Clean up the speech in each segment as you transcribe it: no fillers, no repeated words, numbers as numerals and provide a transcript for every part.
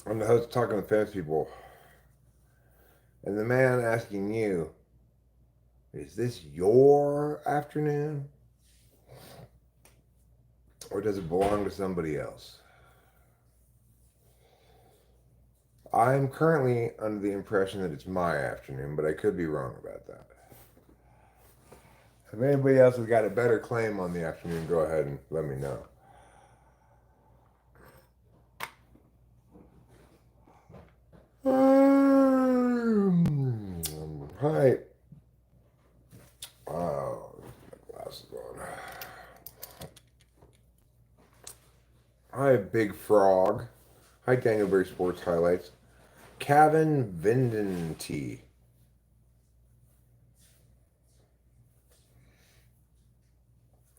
I'm the host talking with famous people, and the man asking you, is this your afternoon? Or does it belong to somebody else? I'm currently under the impression that it's my afternoon, but I could be wrong about that. If anybody else has got a better claim on the afternoon, go ahead and let me know. Hi. Oh, my glasses on. Hi, Big Frog. Hi, Danielberry Sports Highlights. Kevin Vindenti.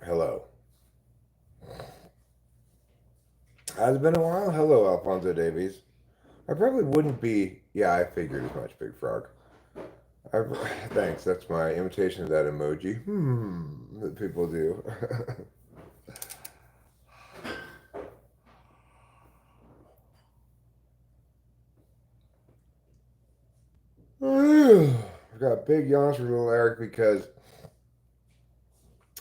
Hello. Has it been a while? Hello, Alfonso Davies. I probably wouldn't be. Yeah, I figured as much, Big Frog. I, thanks. That's my imitation of that emoji. That people do. I've got big yawns for little Eric because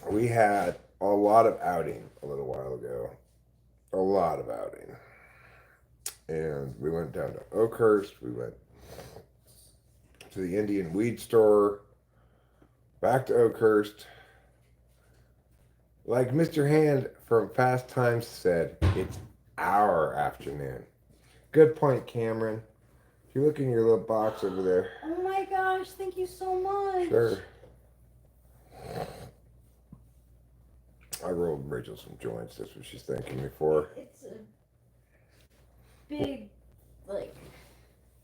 we had a lot of outing a little while ago. A lot of outing. And we went down to Oakhurst. We went to the Indian weed store. Back to Oakhurst. Like Mr. Hand from Fast Times said, it's our afternoon. Good point, Cameron. If you look in your little box over there. Oh my gosh, thank you so much. Sure. I rolled Rachel some joints. That's what she's thanking me for. It's a big, like...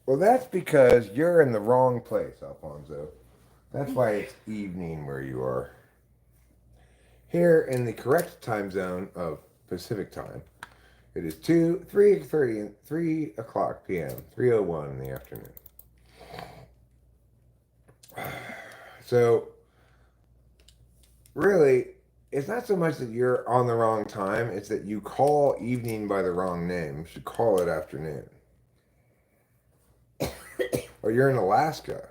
Well, that's because you're in the wrong place, Alfonso. That's why it's evening where you are. Here in the correct time zone of Pacific time, it is 3 o'clock p.m., 3:01 in the afternoon. So, really, it's not so much that you're on the wrong time, it's that you call evening by the wrong name. You should call it afternoon. Or you're in Alaska.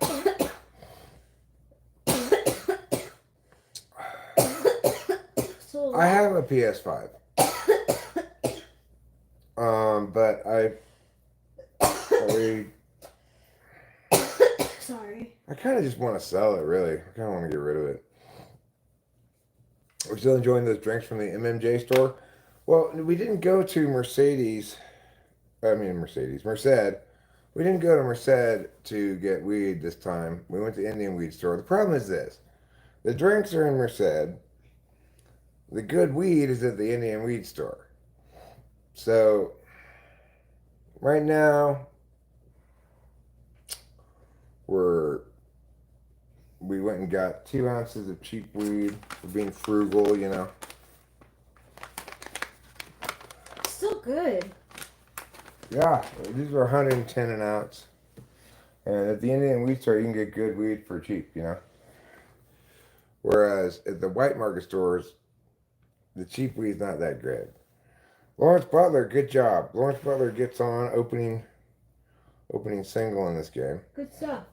So I have a PS5. But sorry. I kind of just want to sell it, really. I kind of want to get rid of it. We're still enjoying those drinks from the MMJ store. Well, we didn't go to Merced. We didn't go to Merced to get weed this time. We went to the Indian weed store. The problem is this. The drinks are in Merced. The good weed is at the Indian weed store. So, right now, we went and got 2 ounces of cheap weed for being frugal, you know. Still good. Yeah, these were 110 an ounce. And at the Indian weed store, you can get good weed for cheap, you know. Whereas at the white market stores, the cheap weed's not that great. Lawrence Butler, good job. Lawrence Butler gets on opening single in this game. Good stuff.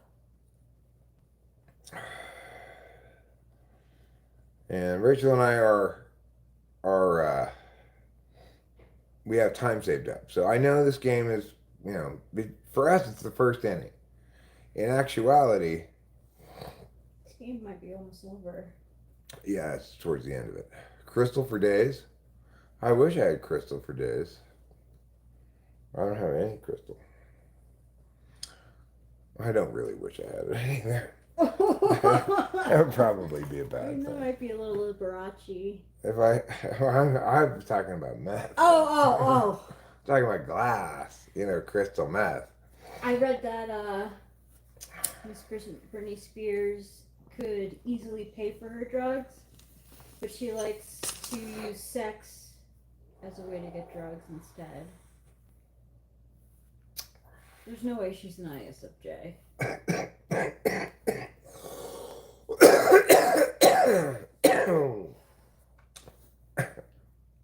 And Rachel and I are we have time saved up. So I know this game is, you know, for us it's the first inning. In actuality, This game might be almost over. yeah, it's towards the end of it. Crystal for days. I wish I had crystal for days. I don't have any crystal. I don't really wish I had it either. That would probably be a bad That thing. might be a little Liberace. If I was talking about meth. Oh. Talking about glass, you know, crystal meth. I read that Miss Britney Spears could easily pay for her drugs, but she likes to use sex as a way to get drugs instead. There's no way she's an ISFJ.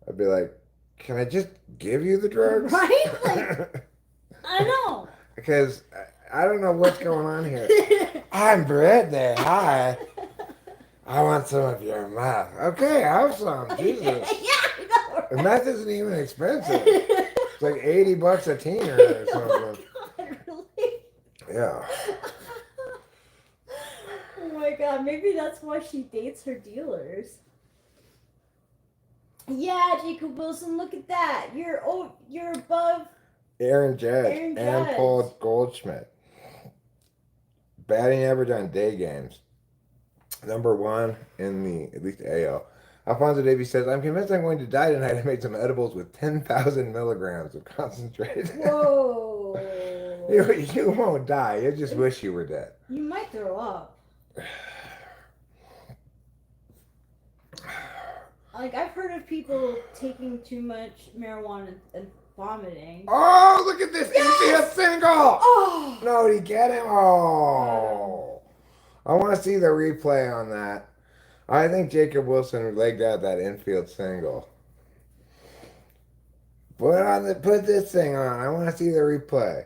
I'd be like, can I just give you the drugs? Right? Like, I know. Because I don't know what's going on here. I'm Brittany. Hi. I want some of your meth. Okay, have some. Jesus. Yeah, I know. And meth isn't even expensive. It's like $80 a teener or Oh something. my God, really? Yeah. Oh my God, maybe that's why she dates her dealers. Yeah, Jacob Wilson, look at that. You're above Aaron Judge Aaron and Judge. Paul Goldschmidt. Batting average on day games. Number one in the, at least AL. Alfonso Davies says, I'm convinced I'm going to die tonight. I made some edibles with 10,000 milligrams of concentrate. Whoa. You won't die. You just wish you were dead. You might throw up. Like, I've heard of people taking too much marijuana and vomiting. Oh, look at this Yes! infield single. Oh! No, did he get him? Oh. I want to see the replay on that. I think Jacob Wilson legged out that infield single. Put this thing on. I want to see the replay.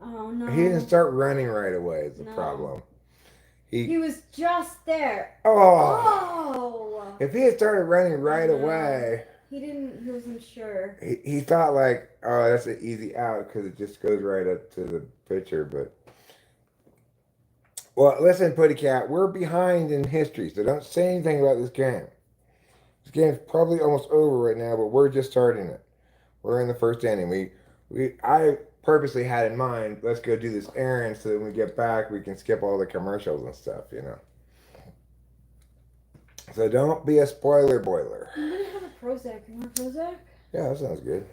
Oh, no. He didn't start running right away is the No. problem. He was just there. Oh. Oh! If he had started running right No. away, He wasn't sure. he thought like, oh, that's an easy out because it just goes right up to the pitcher. But, well, listen, Putty Cat, we're behind in history, so don't say anything about this game. This game's probably almost over right now, but we're just starting it. We're in the first inning. I purposely had in mind, let's go do this errand so that when we get back, we can skip all the commercials and stuff, you know. So don't be a spoiler boiler. I'm gonna have a Prozac. You want a Prozac? Yeah, that sounds good.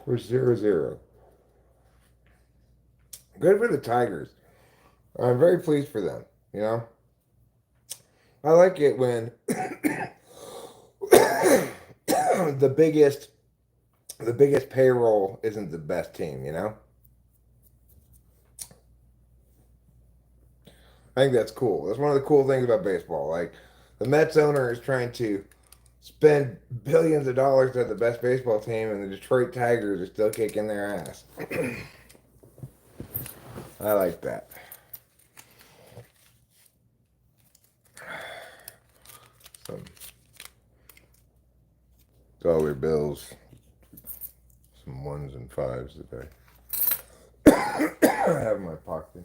We're 0-0. Good for the Tigers. I'm very pleased for them, you know. I like it when the biggest payroll isn't the best team, you know? I think that's cool. That's one of the cool things about baseball. Like, the Mets owner is trying to spend billions of dollars at the best baseball team, and the Detroit Tigers are still kicking their ass. I like that. Some dollar bills, some ones and fives that I have in my pocket.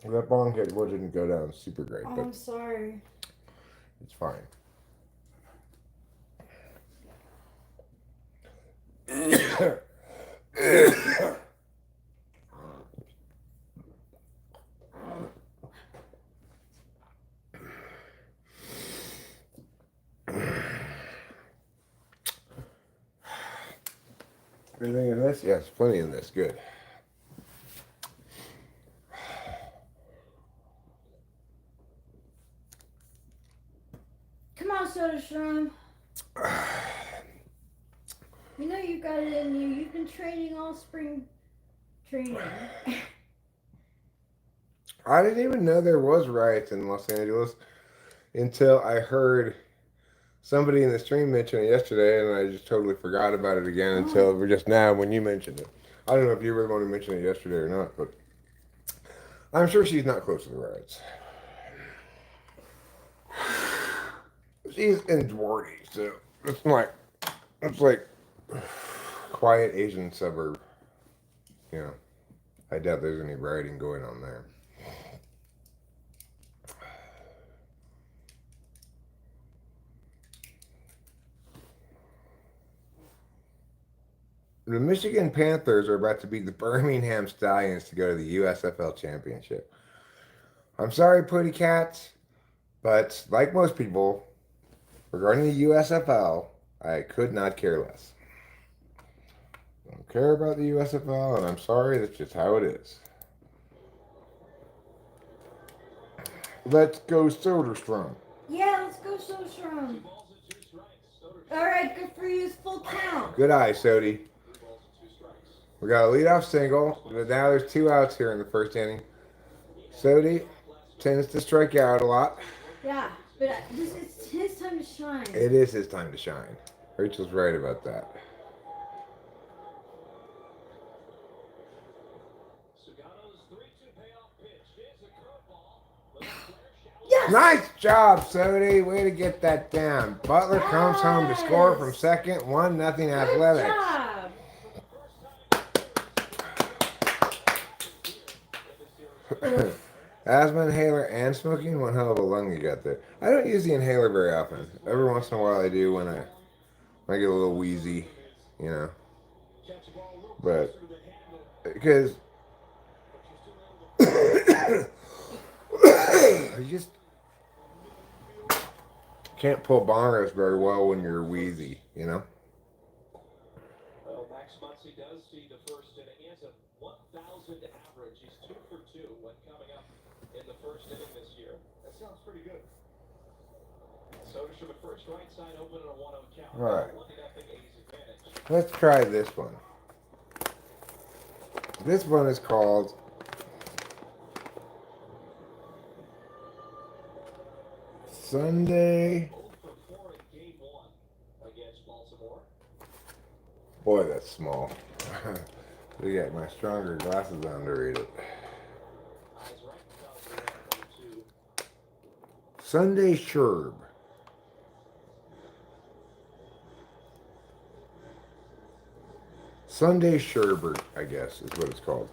That bong hit didn't go down super great, Oh, but I'm sorry. it's fine. Anything in this? Yes, plenty in this. Good. Come on, Soda Shroom. You know you got it in you. You've been training all spring training. I didn't even know there was riots in Los Angeles until I heard somebody in the stream mention it yesterday, and I just totally forgot about it again until just now when you mentioned it. I don't know if you were the one who mentioned it yesterday or not, but I'm sure she's not close to the riots. She's in Dwardy, so it's like quiet Asian suburb. You know, I doubt there's any rioting going on there. The Michigan Panthers are about to beat the Birmingham Stallions to go to the USFL Championship. I'm sorry, Putty Cats, but like most people, regarding the USFL, I could not care less. I don't care about the USFL, and I'm sorry, that's just how it is. Let's go Soderstrom. Yeah, let's go, Showstrom. All right, good for you. It's full count. Good eye, Sody. We got a leadoff single, but now there's 2 outs here in the first inning. Sody tends to strike out a lot. Yeah, but this is his time to shine. It is his time to shine. Rachel's right about that. Yes! Nice job, Sody. Way to get that down. Butler comes home to score from second. 1-0 Athletics. Good job. Asthma inhaler and smoking, one hell of a lung you got there. I don't use the inhaler very often. Every once in a while I do when I get a little wheezy, you know. But because you just can't pull bongos very well when you're wheezy, you know. Well, Max Muncy does see the first inning. He has a 1,000 average. He's 2 for 2 when coming up in the first inning this year. That sounds pretty good. Soderstrom at first, right side open and a 1-0 count. Right. 1-0 A's advantage. Let's try this one. This one is called Sunday. 0 for 4 in game 1 against Baltimore. Boy, that's small. We got my stronger glasses on to read it. Eyes right, comes 1-2. Sunday Sherb. Sunday Sherbert, I guess, is what it's called.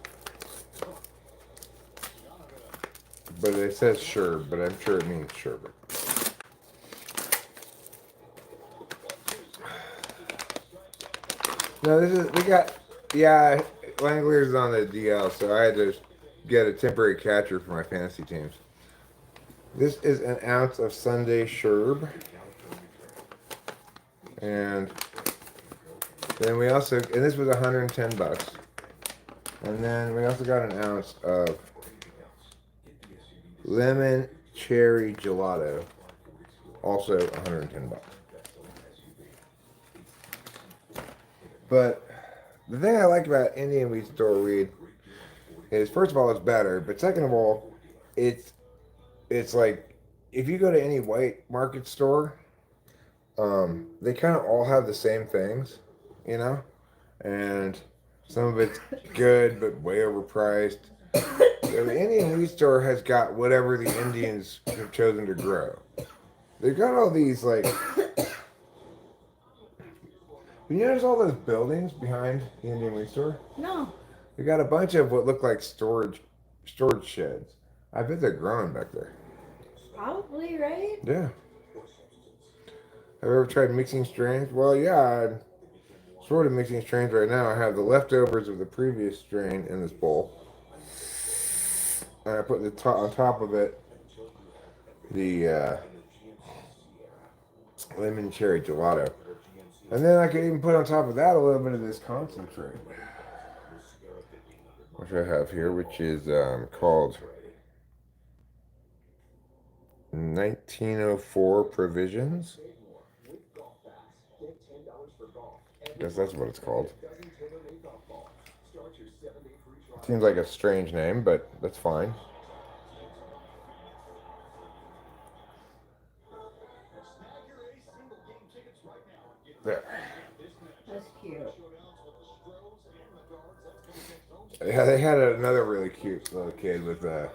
But it says Sherb, but I'm sure it means sherbet. No, Langler's on the DL, so I had to get a temporary catcher for my fantasy teams. This is an ounce of Sunday Sherb. And then we also, and this was $110. And then we also got an ounce of lemon cherry gelato, also $110. But the thing I like about Indian Wheat Store weed is, first of all, it's better, but second of all, it's like if you go to any white market store, they kind of all have the same things, you know, and some of it's good but way overpriced. The Indian Wheat Store has got whatever the Indians have chosen to grow. They've got all these, like, you notice all those buildings behind the Indian Wheat Store? No. They got a bunch of what look like storage sheds. I bet they're growing back there. Probably, right? Yeah. Have you ever tried mixing strains? Well, yeah, I'm sort of mixing strains right now. I have the leftovers of the previous strain in this bowl. And I put on top of it the lemon cherry gelato. And then I could even put on top of that a little bit of this concentrate, which I have here, which is called 1904 Provisions. I guess that's what it's called. Seems like a strange name, but that's fine. There. That's cute. Yeah, they had another really cute little kid with or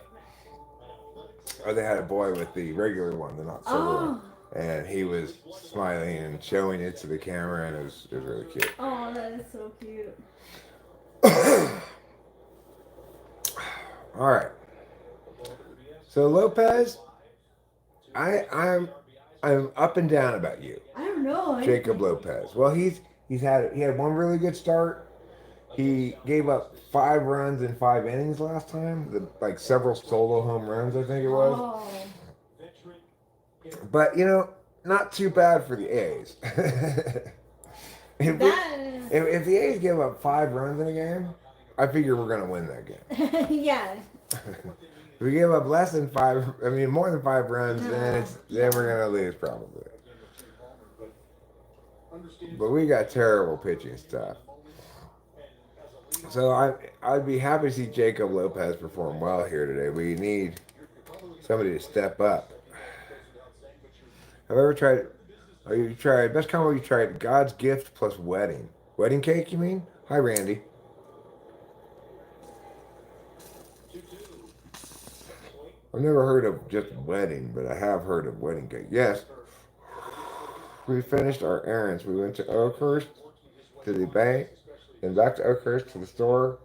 they had a boy with the regular one, the not silver one, and he was smiling and showing it to the camera, and it was really cute. Oh, that is so cute. All right. So Lopez, I'm up and down about you. I don't know. Jacob Lopez. Well, he had one really good start. He gave up 5 runs in 5 innings last time. Like several solo home runs, I think it was. Oh. But not too bad for the A's. if the A's give up 5 runs in a game, I figure we're gonna win that game. Yeah. If we give up less than 5, I mean more than 5 runs, then Yeah. we're gonna lose probably. But we got terrible pitching stuff. So I'd be happy to see Jacob Lopez perform well here today. We need somebody to step up. Have I ever tried? Oh, you tried best combo? You tried God's Gift plus Wedding. Wedding cake? You mean? Hi, Randy. I've never heard of just wedding, but I have heard of wedding cake. Yes. We finished our errands. We went to Oakhurst to the bank, then back to Oakhurst to the store,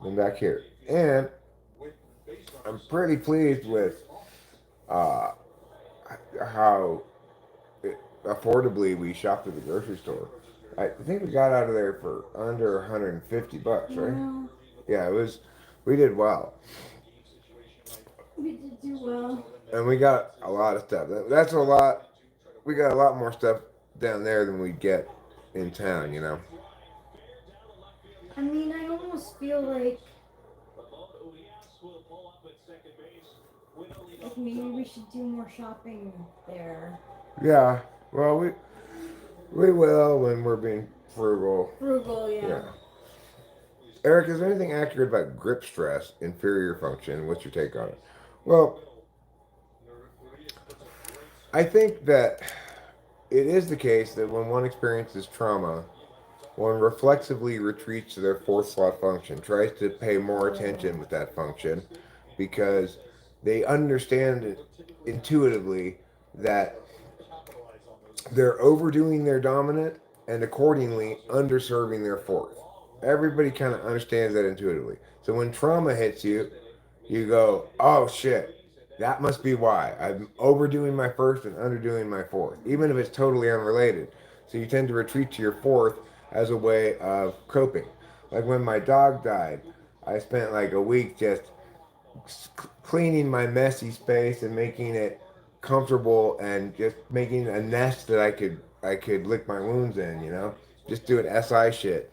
then back here. And I'm pretty pleased with uh, how affordably we shopped at the grocery store. I think we got out of there for under 150 bucks, right? Yeah, Yeah, it was. We did well, we did do well. and we got a lot of stuff. That's a lot. We got a lot more stuff down there than we get in town, you know. I mean, I almost feel like maybe we should do more shopping there. Yeah. Well, we will when we're being frugal. Frugal, Yeah. yeah. Eric, is there anything accurate about grip stress, inferior function? What's your take on it? Well, I think that it is the case that when one experiences trauma, one reflexively retreats to their fourth slot function, tries to pay more attention with that function because they understand intuitively that they're overdoing their dominant and accordingly underserving their fourth. Everybody kind of understands that intuitively. So when trauma hits you, you go, oh shit, that must be why. I'm overdoing my first and underdoing my fourth, even if it's totally unrelated. So you tend to retreat to your fourth as a way of coping. Like when my dog died, I spent like a week just cleaning my messy space and making it comfortable and just making a nest that I could lick my wounds in, you know, just doing SI shit.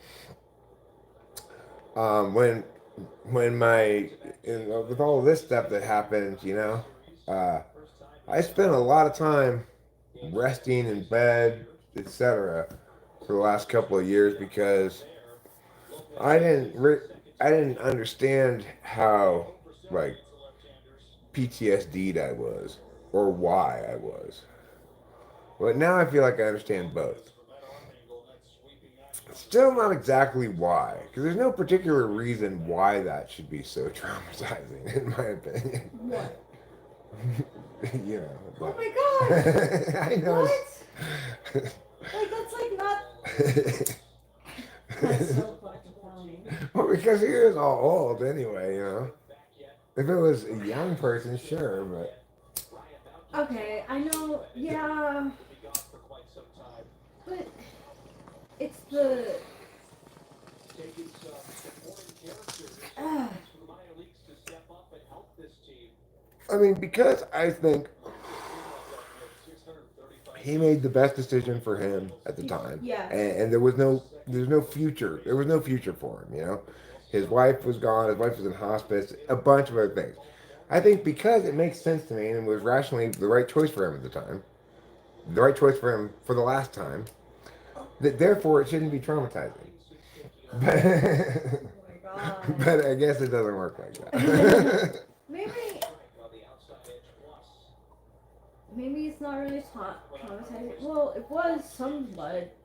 When my with all of this stuff that happens, you know, uh, I spent a lot of time resting in bed, etc. for the last couple of years because I didn't re- I didn't understand how like PTSD'd I was or why I was. But now I feel like I understand both. Still not exactly why, because there's no particular reason why that should be so traumatizing, in my opinion. What? You know. Oh But my god! I know. What? Like, that's like not. That's so fucking funny. Well, because he is all old anyway, you know. If it was a young person, sure, but Okay, I know, yeah. But it's the. I mean, because I think he made the best decision for him at the time, Yeah. and there's no future. There was no future for him, you know. His wife was gone. His wife was in hospice. A bunch of other things. I think because it makes sense to me and was rationally the right choice for him at the time, the right choice for him for the last time, that therefore it shouldn't be traumatizing. Oh my god. But I guess it doesn't work like that. Maybe. Maybe it's not really traumatizing. Well, it was somewhat.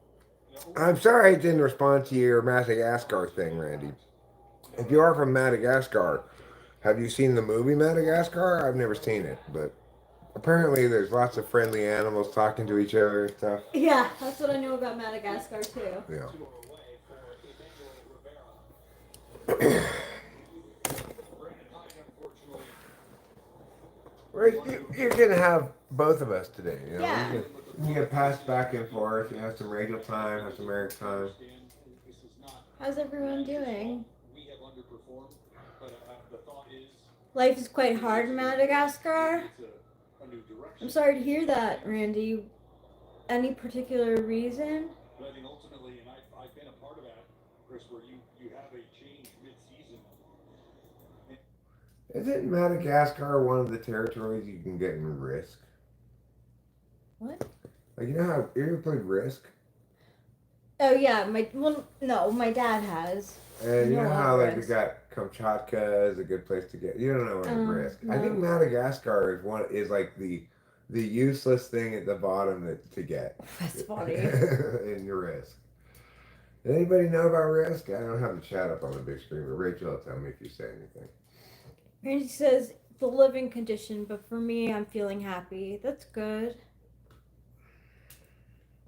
I'm sorry I didn't respond to your Madagascar thing, Randy. If you are from Madagascar, have you seen the movie Madagascar? I've never seen it, but apparently there's lots of friendly animals talking to each other and stuff. Yeah, that's what I know about Madagascar too. Yeah. Right, you're gonna have both of us today. You know, Yeah. you can pass back and forth. You have some Rachel time, have some Eric time. How's everyone doing? Life is quite hard in Madagascar. I'm sorry to hear that, Randy. Any particular reason? But I think ultimately, and I've been a part of that, Chris, where you have a change mid-season. Isn't Madagascar one of the territories you can get in Risk? What? Like, you know how you ever played Risk? Oh yeah, my dad has. And you know No how like they Risk. got Kamchatka is a good place to get. You don't know in Risk. I think No. Madagascar is like the useless thing at the bottom to get That's funny. in your Risk. Anybody know about Risk? I don't have the chat up on the big screen, but Rachel will tell me if you say anything. And he says the living condition, but for me, I'm feeling happy. That's good.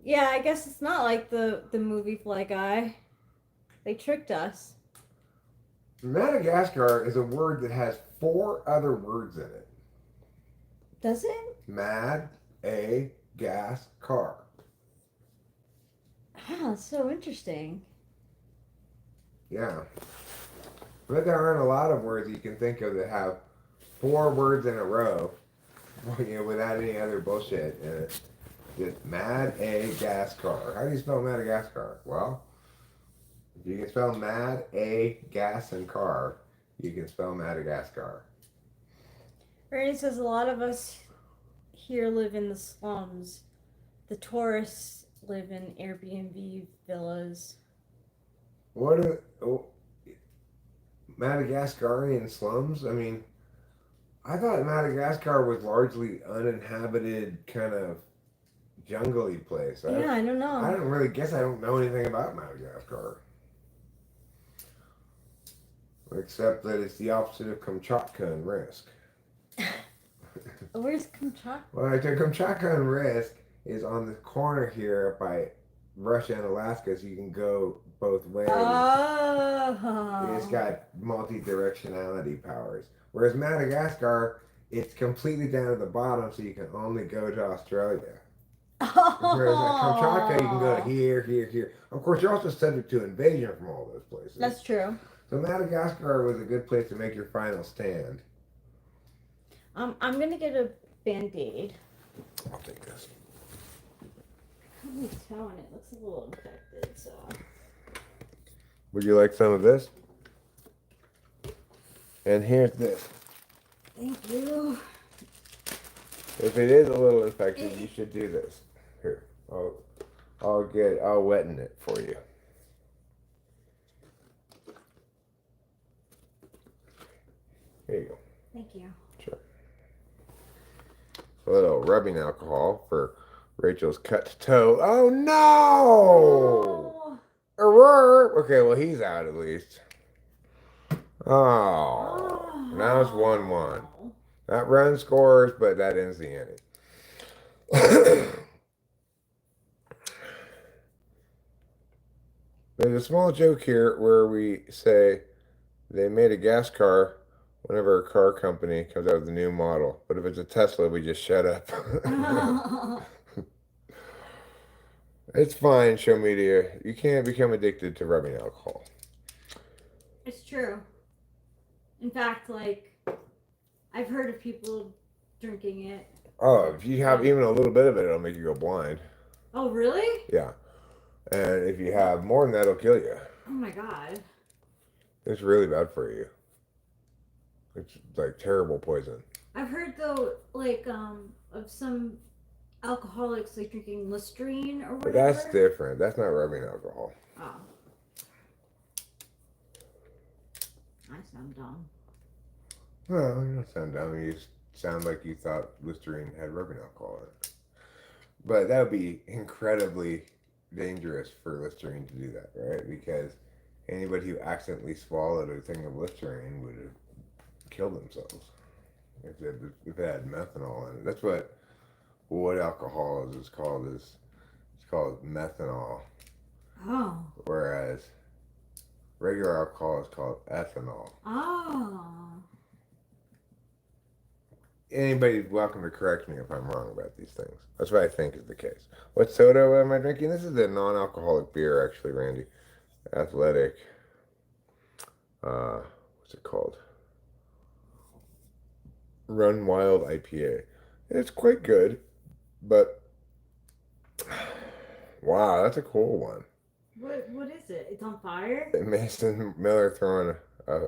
Yeah, I guess it's not like the movie Fly Guy. They tricked us. Madagascar is a word that has 4 other words in it. Does it? Mad, a, gas, car. Ah, so interesting. Yeah. But there aren't a lot of words you can think of that have 4 words in a row, without any other bullshit in it. Just mad, a, gas, car. How do you spell Madagascar? Well, if you can spell mad, a, gas, and car, you can spell Madagascar. Ernie says a lot of us here live in the slums. The tourists live in Airbnb villas. What are Madagascarian slums? I mean, I thought Madagascar was largely uninhabited, kind of jungly place. Yeah, I don't I know. don't really guess I don't know anything about Madagascar. Except that it's the opposite of Kamchatka and Risk. Where's Kamchatka? Well, Kamchatka and Risk is on the corner here by Russia and Alaska, so you can go both ways. Oh. It's got multi-directionality powers. Whereas Madagascar, it's completely down at the bottom, so you can only go to Australia. Whereas at Kamchatka, you can go to here, here, here. Of course, you're also subject to invasion from all those places. That's true. So Madagascar was a good place to make your final stand. I'm gonna get a Band-Aid. I'll take this. I can't really tell, and it looks a little infected, so. Would you like some of this? And here's this. Thank you. If it is a little infected, you should do this. Here, I'll wetten it for you. Here you go. Thank you. Sure. A little rubbing alcohol for Rachel's cut toe. Oh no! Okay, well he's out at least. Oh, now it's 1-1. That run scores, but that ends the inning. There's a small joke here where we say they made a gas car whenever a car company comes out with a new model. But if it's a Tesla, we just shut up. It's fine, show media. You can't become addicted to rubbing alcohol. It's true. In fact, like, I've heard of people drinking it. Oh, if you have even a little bit of it, it'll make you go blind. Oh, really? Yeah. And if you have more than that, it'll kill you. Oh my god. It's really bad for you. It's like terrible poison. I've heard though, like, of some alcoholics like drinking Listerine or whatever. But that's different. That's not rubbing alcohol. Oh. I sound dumb. Well, you don't sound dumb. You sound like you thought Listerine had rubbing alcohol in it. But that would be incredibly dangerous for Listerine to do that, right? Because anybody who accidentally swallowed a thing of Listerine would have killed themselves if it had methanol in it. That's what alcohol is called. It's called methanol. Oh. Whereas regular alcohol is called ethanol. Oh. Anybody's welcome to correct me if I'm wrong about these things. That's what I think is the case. What soda am I drinking? This is a non-alcoholic beer, actually, Randy. Athletic. What's it called? Run Wild IPA. It's quite good, but wow, that's a cool one. What is it? It's on fire? Mason Miller throwing a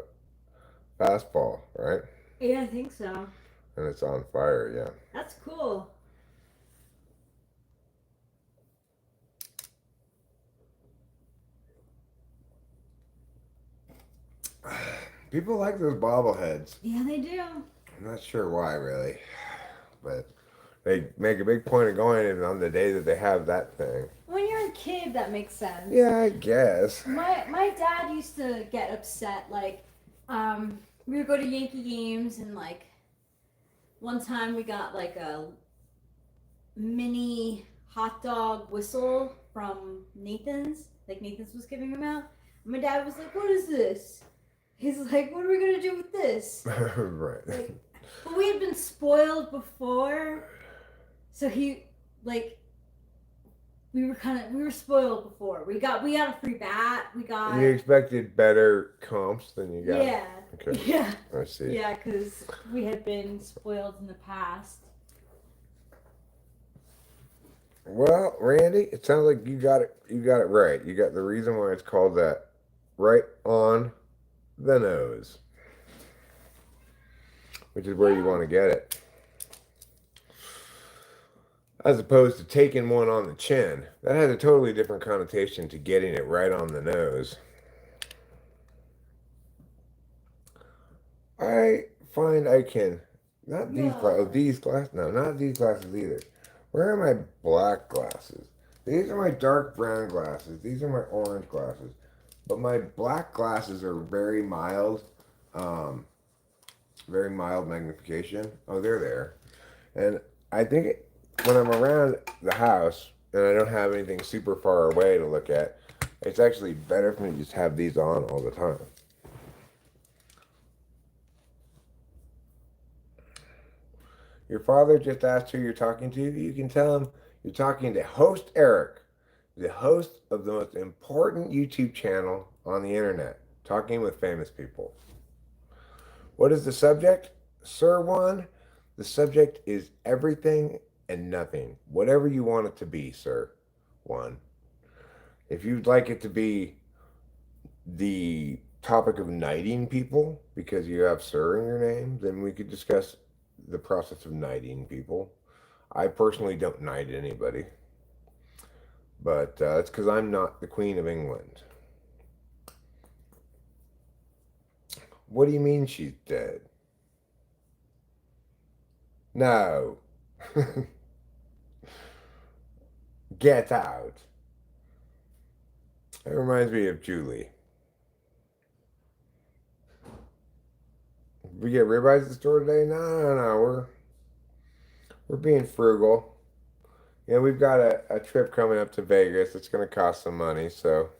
fastball, right? Yeah, I think so. And it's on fire, yeah. That's cool. People like those bobbleheads. Yeah, they do. I'm not sure why, really. But they make a big point of going in on the day that they have that thing. When you're a kid, that makes sense. Yeah, I guess. My dad used to get upset. Like, we would go to Yankee games, and like, one time we got like a mini hot dog whistle from Nathan's. Like Nathan's was giving them out. And my dad was like, "What is this?" He's like, "What are we gonna do with this?" Right. Like, but we had been spoiled before, so he like we were spoiled before. We got a free bat. We got You expected better comps than you got? yeah Okay. yeah I see. yeah because we had been spoiled in the past. Well, Randy, it sounds like you got it. You got it right. You got the reason why it's called that. Right on the nose, which is where you want to get it, as opposed to taking one on the chin. That has a totally different connotation to getting it right on the nose. I find I can not these glasses. These glasses. No, not these glasses either. Where are my black glasses? These are my dark brown glasses. These are my orange glasses. But my black glasses are very mild magnification. Oh, they're there. And I think when I'm around the house and I don't have anything super far away to look at, it's actually better for me to just have these on all the time. Your father just asked who you're talking to. You can tell him you're talking to host Eric, the host of the most important YouTube channel on the internet, talking with famous people. What is the subject, Sir One? The subject is everything and nothing, whatever you want it to be, Sir One. If you'd like it to be the topic of knighting people because you have Sir in your name, then we could discuss the process of knighting people. I personally don't knight anybody, but it's because I'm not the Queen of England. What do you mean she's dead? No. Get out. That reminds me of Julie. We get ribeyes at the store today? No. We're being frugal. Yeah, we've got a trip coming up to Vegas. It's going to cost some money. So,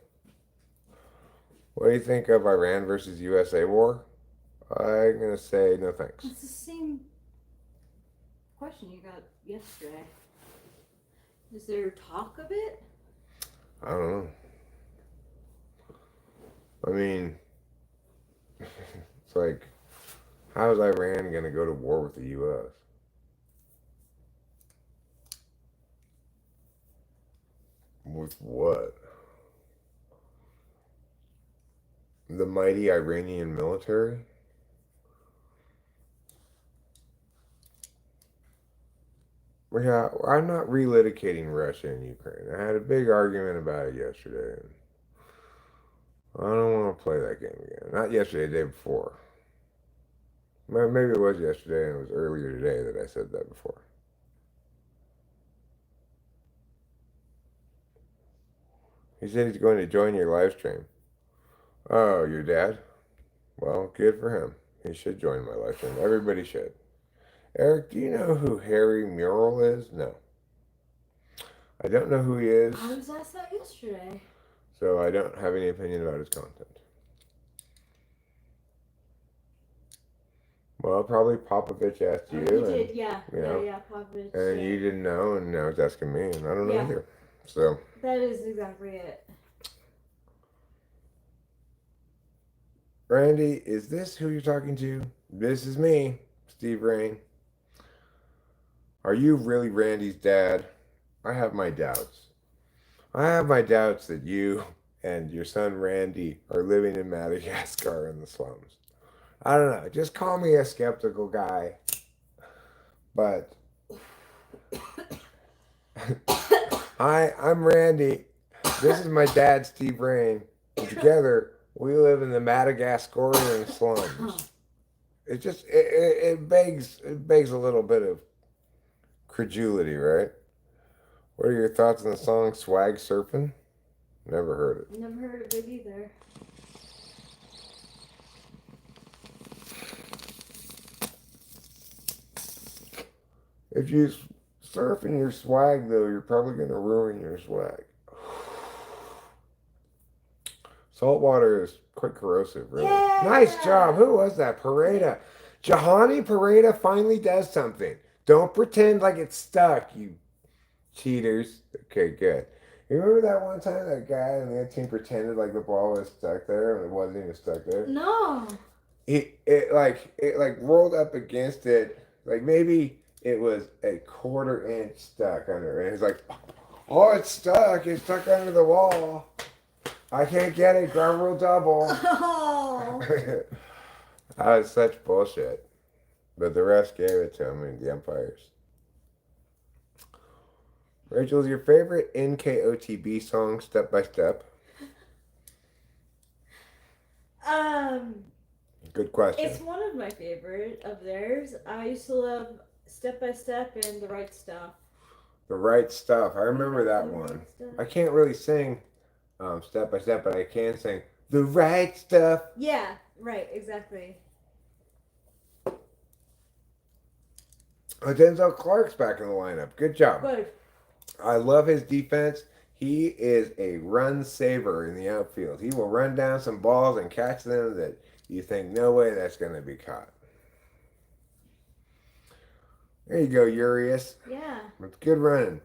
what do you think of Iran versus USA war? I'm going to say no thanks. It's the same question you got yesterday. Is there talk of it? I don't know. I mean, it's like, how is Iran going to go to war with the U.S.? With what? The mighty Iranian military? Yeah, I'm not relitigating Russia and Ukraine. I had a big argument about it yesterday. And I don't want to play that game again. Not yesterday, the day before. Maybe it was yesterday and it was earlier today that I said that before. He said he's going to join your live stream. Oh, your dad? Well, good for him. He should join my live stream. Everybody should. Eric, do you know who Harry Mural is? No. I don't know who he is. I was asked that yesterday. So I don't have any opinion about his content. Well, probably Popovich asked you. He did, yeah. Yeah, Popovich. And you didn't know, and now it's asking me, and I don't know either. So. That is exactly it. Randy, is this who you're talking to? This is me, Steve Rain. Are you really Randy's dad? I have my doubts. I have my doubts that you and your son Randy are living in Madagascar in the slums. I don't know. Just call me a skeptical guy. But I'm Randy. This is my dad, Steve Rain. And together, we live in the Madagascarian slums. It begs a little bit of credulity, right? What are your thoughts on the song Swag Surfin'? Never heard it. Never heard of it either. If you surf in your swag, though, you're probably going to ruin your swag. Salt water is quite corrosive, really. Yeah! Nice job. Who was that? Pareda. Jahani Pareda finally does something. Don't pretend like it's stuck, you cheaters. Okay, good. You remember that one time that guy on the other team pretended like the ball was stuck there and it wasn't even stuck there? No. It rolled up against it. Like maybe it was a 1/4 inch stuck under it. And he's like, oh, it's stuck. It's stuck under the wall. I can't get it. Ground rule double. Oh. That was such bullshit. But the refs gave it to him and the umpires. Rachel, is your favorite NKOTB song Step by Step? Good question. It's one of my favorite of theirs. I used to love Step by Step and The Right Stuff. The Right Stuff. I remember that The one. Right Stuff. I can't really sing Step by Step, but I can sing The Right Stuff. Yeah, right, exactly. Denzel Clark's back in the lineup. Good job. Good. I love his defense. He is a run saver in the outfield. He will run down some balls and catch them that you think, no way that's going to be caught. There you go, Urias. Yeah. It's good running.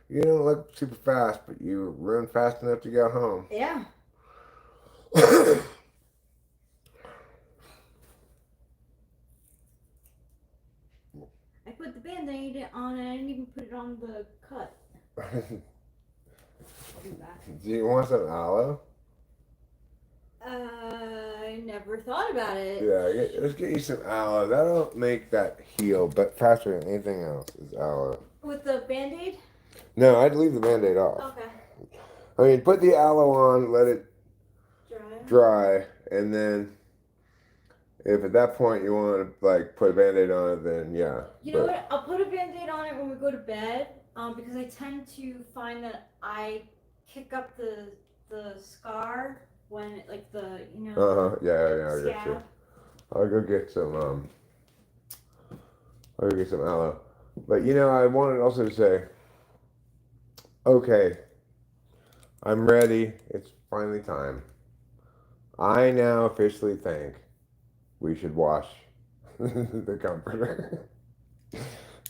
You don't look super fast, but you run fast enough to go home. Yeah. I put the Band-Aid on and I didn't even put it on the cut. Do you want some aloe? I never thought about it. Yeah, let's get you some aloe. That'll make that heal, but faster than anything else is aloe. With the Band-Aid? No, I'd leave the Band-Aid off. Okay. I mean, put the aloe on, let it Dry. dry, and then if at that point you want to like put a Band-Aid on it, then yeah. You know what? I'll put a Band-Aid on it when we go to bed, because I tend to find that I kick up the scar when it, like the, you know, Yeah, I get you. scab. I'll go get some aloe. But you know, I wanted also to say, okay, I'm ready. It's finally time. I now officially think we should wash the comforter.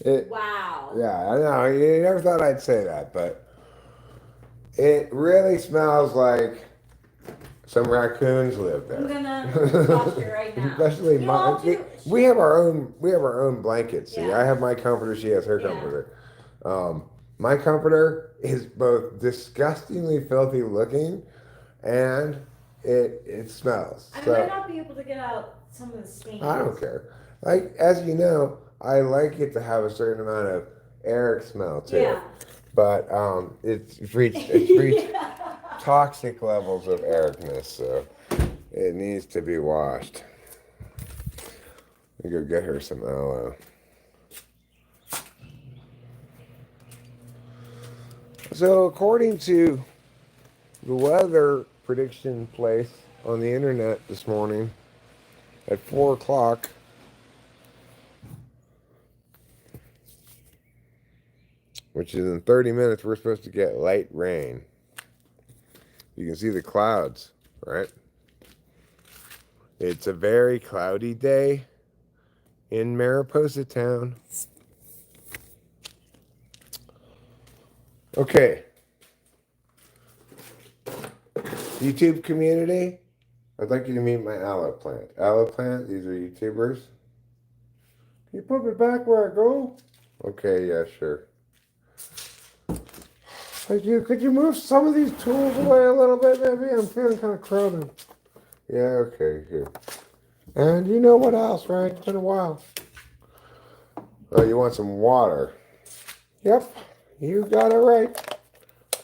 Wow. Yeah, I know. You never thought I'd say that, but it really smells like some raccoons live there. I'm gonna wash it right now. Especially You know, mine. I'll do- We have our own blankets. See, Yeah. I have my comforter. She has her Yeah. comforter. My comforter is both disgustingly filthy looking, and it smells. I So might not be able to get out some of the stains. I don't care. Like as you know, I like it to have a certain amount of Eric smell too. Yeah. But it's reached toxic levels of Ericness, so it needs to be washed. Let me go get her some aloe. So according to the weather prediction place on the internet this morning at 4 o'clock, which is in 30 minutes, we're supposed to get light rain. You can see the clouds, right? It's a very cloudy day in Mariposa Town. Okay. YouTube community, I'd like you to meet my aloe plant. Aloe plant, these are YouTubers. Can you put me back where I go? Okay, yeah, sure. Thank you. Could you move some of these tools away a little bit, maybe? I'm feeling kind of crowded. Yeah, okay, here. And you know what else, right? It's been a while. Oh, you want some water? Yep, you got it right.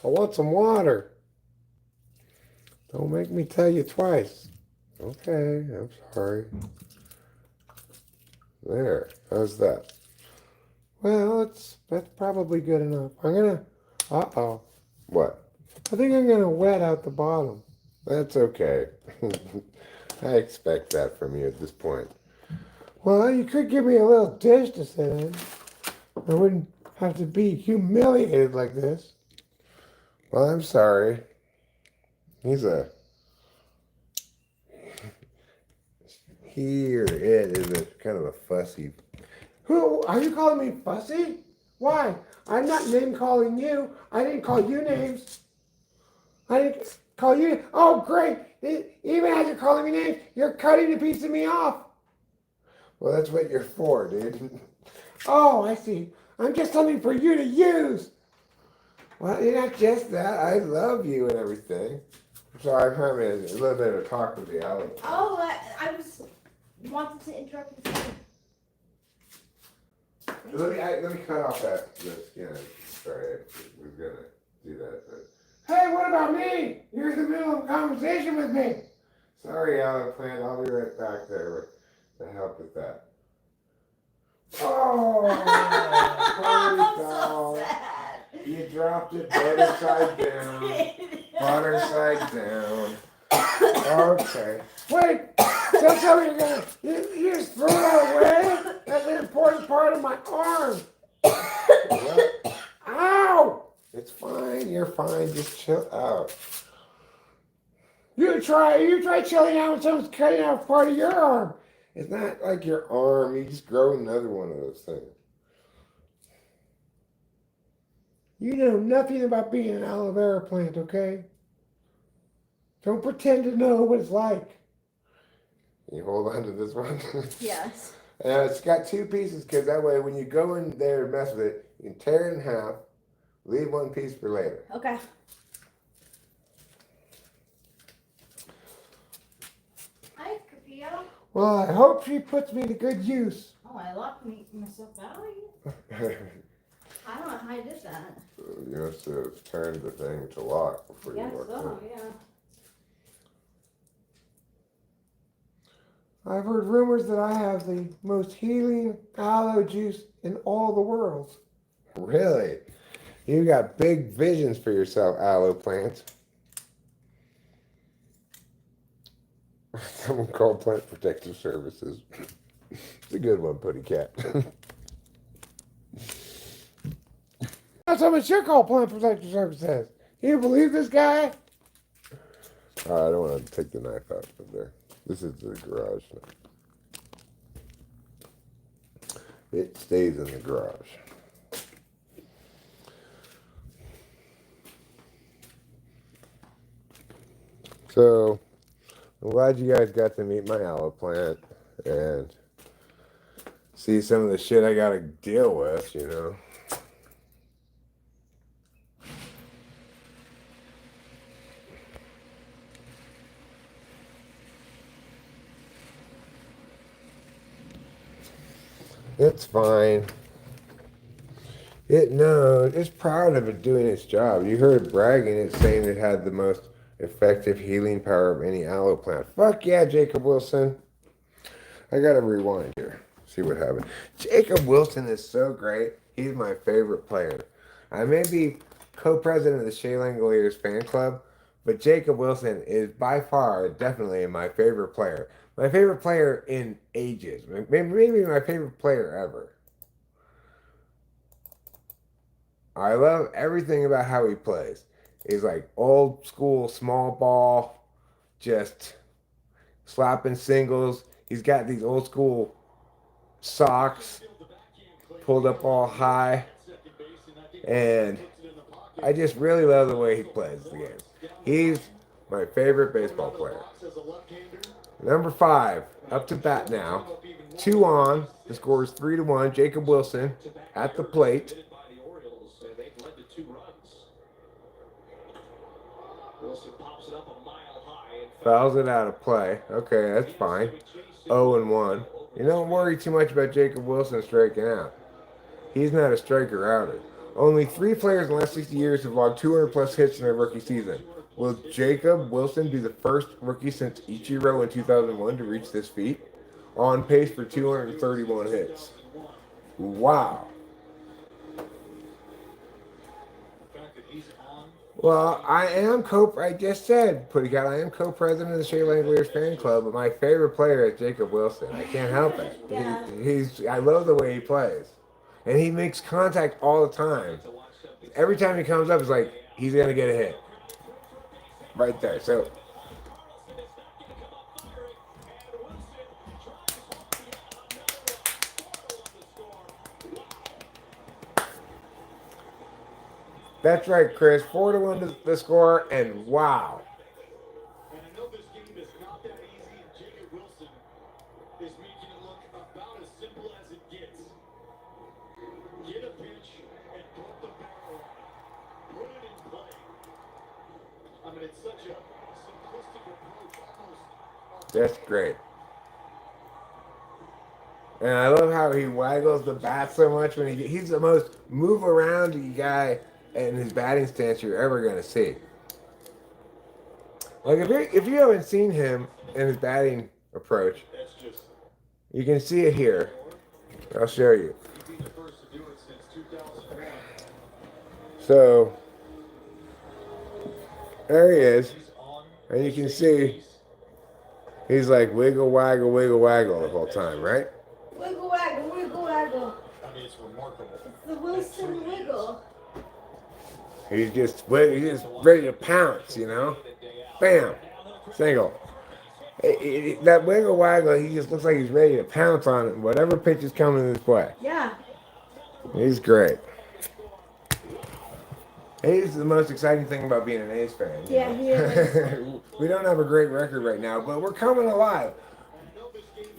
I want some water. Don't make me tell you twice. Okay, I'm sorry. There, how's that? Well, that's probably good enough. I'm gonna. Uh-oh. What? I think I'm gonna wet out the bottom. That's okay. I expect that from you at this point. Well, you could give me a little dish to sit in. I wouldn't have to be humiliated like this. Well, I'm sorry. He's a he or it is a kind of a fussy. Who are you calling me fussy? Why? I'm not name calling you. I didn't call you names. I didn't call you. Oh, great! Even as you're calling me names, you're cutting a piece of me off. Well, that's what you're for, dude. Oh, I see. I'm just something for you to use. Well, you're not just that. I love you and everything. So I'm having a little bit of a talk with the Aloe. Oh, I was wanted to interrupt the scene. Let me cut off that. Sorry, I was gonna do that. But... Hey, what about me? You're in the middle of a conversation with me. Sorry, Aloe plant. I'll be right back there to help with that. Oh, I'm so sad. You dropped it butter side down. Butter side down. Okay. Wait! Don't tell me you're gonna. You just threw that away? That's an important part of my arm. What? Ow! It's fine. You're fine. Just chill out. You try chilling out when someone's cutting out part of your arm. It's not like your arm. You just grow another one of those things. You know nothing about being an aloe vera plant, okay? Don't pretend to know what it's like. You hold on to this one? Yes. It's got two pieces, because that way when you go in there and mess with it, you can tear it in half, leave one piece for later. Okay. Hi, Capio. Well, I hope she puts me to good use. Oh, I locked myself out here. I don't know how I did that. You must have turned the thing to lock before you Yes, walked so, in. yeah. I've heard rumors that I have the most healing aloe juice in all the world. Really? You got big visions for yourself, aloe plants. Someone called Plant Protective Services. It's a good one, Putty Cat. Someone should call Plant Protective Services. Can you believe this guy? I don't want to take the knife out of there. This is the garage now. It stays in the garage. So, I'm glad you guys got to meet my aloe plant and see some of the shit I gotta deal with, you know. It's fine. It's proud of it doing its job. You heard it bragging it, saying it had the most effective healing power of any aloe plant. Fuck yeah, Jacob Wilson. I gotta rewind here. See what happened. Jacob Wilson is so great. He's my favorite player. I may be co-president of the Shea Langoliers fan club, but Jacob Wilson is by far definitely my favorite player. My favorite player in ages. Maybe my favorite player ever. I love everything about how he plays. He's like old school, small ball, just slapping singles. He's got these old school socks pulled up all high. And I just really love the way he plays the game. He's my favorite baseball player. Number 5, up to bat now. 2 on. The score is 3-1. Jacob Wilson at the plate. Fouls it out of play. Okay, that's fine. 0-1. You don't worry too much about Jacob Wilson striking out. He's not a striker outer. Only 3 players in the last 60 years have logged 200 plus hits in their rookie season. Will Jacob Wilson be the first rookie since Ichiro in 2001 to reach this feat? On pace for 231 hits. Wow. Well, I just said, Putty Cat, I am co-president of the Shea Langoliers fan club, but my favorite player is Jacob Wilson. I can't help it. Yeah. I love the way he plays. And he makes contact all the time. Every time he comes up, it's like, he's going to get a hit. Right there. So, that's right, Chris. 4-1 to the score, and wow. And I know this game is not that easy, and Jacob Wilson is making it look about as simple as it gets. Get a pitch and put the barrel on. Put it in play. I mean, it's such a simplistic approach, almost. That's great. And I love how he waggles the bat so much when he's the most move around guy in his batting stance you're ever going to see. Like if you haven't seen him in his batting approach, you can see it here. I'll show you. So there he is, and you can see he's like wiggle waggle the whole time, right? Wiggle waggle, wiggle waggle. I mean, it's remarkable. It's the Wilson wiggle. He's just ready to pounce, you know? Bam! Single. That wiggle waggle, he just looks like he's ready to pounce on it, whatever pitch is coming his way. Yeah. He's great. He's the most exciting thing about being an A's fan. Yeah, he is. We don't have a great record right now, but we're coming alive.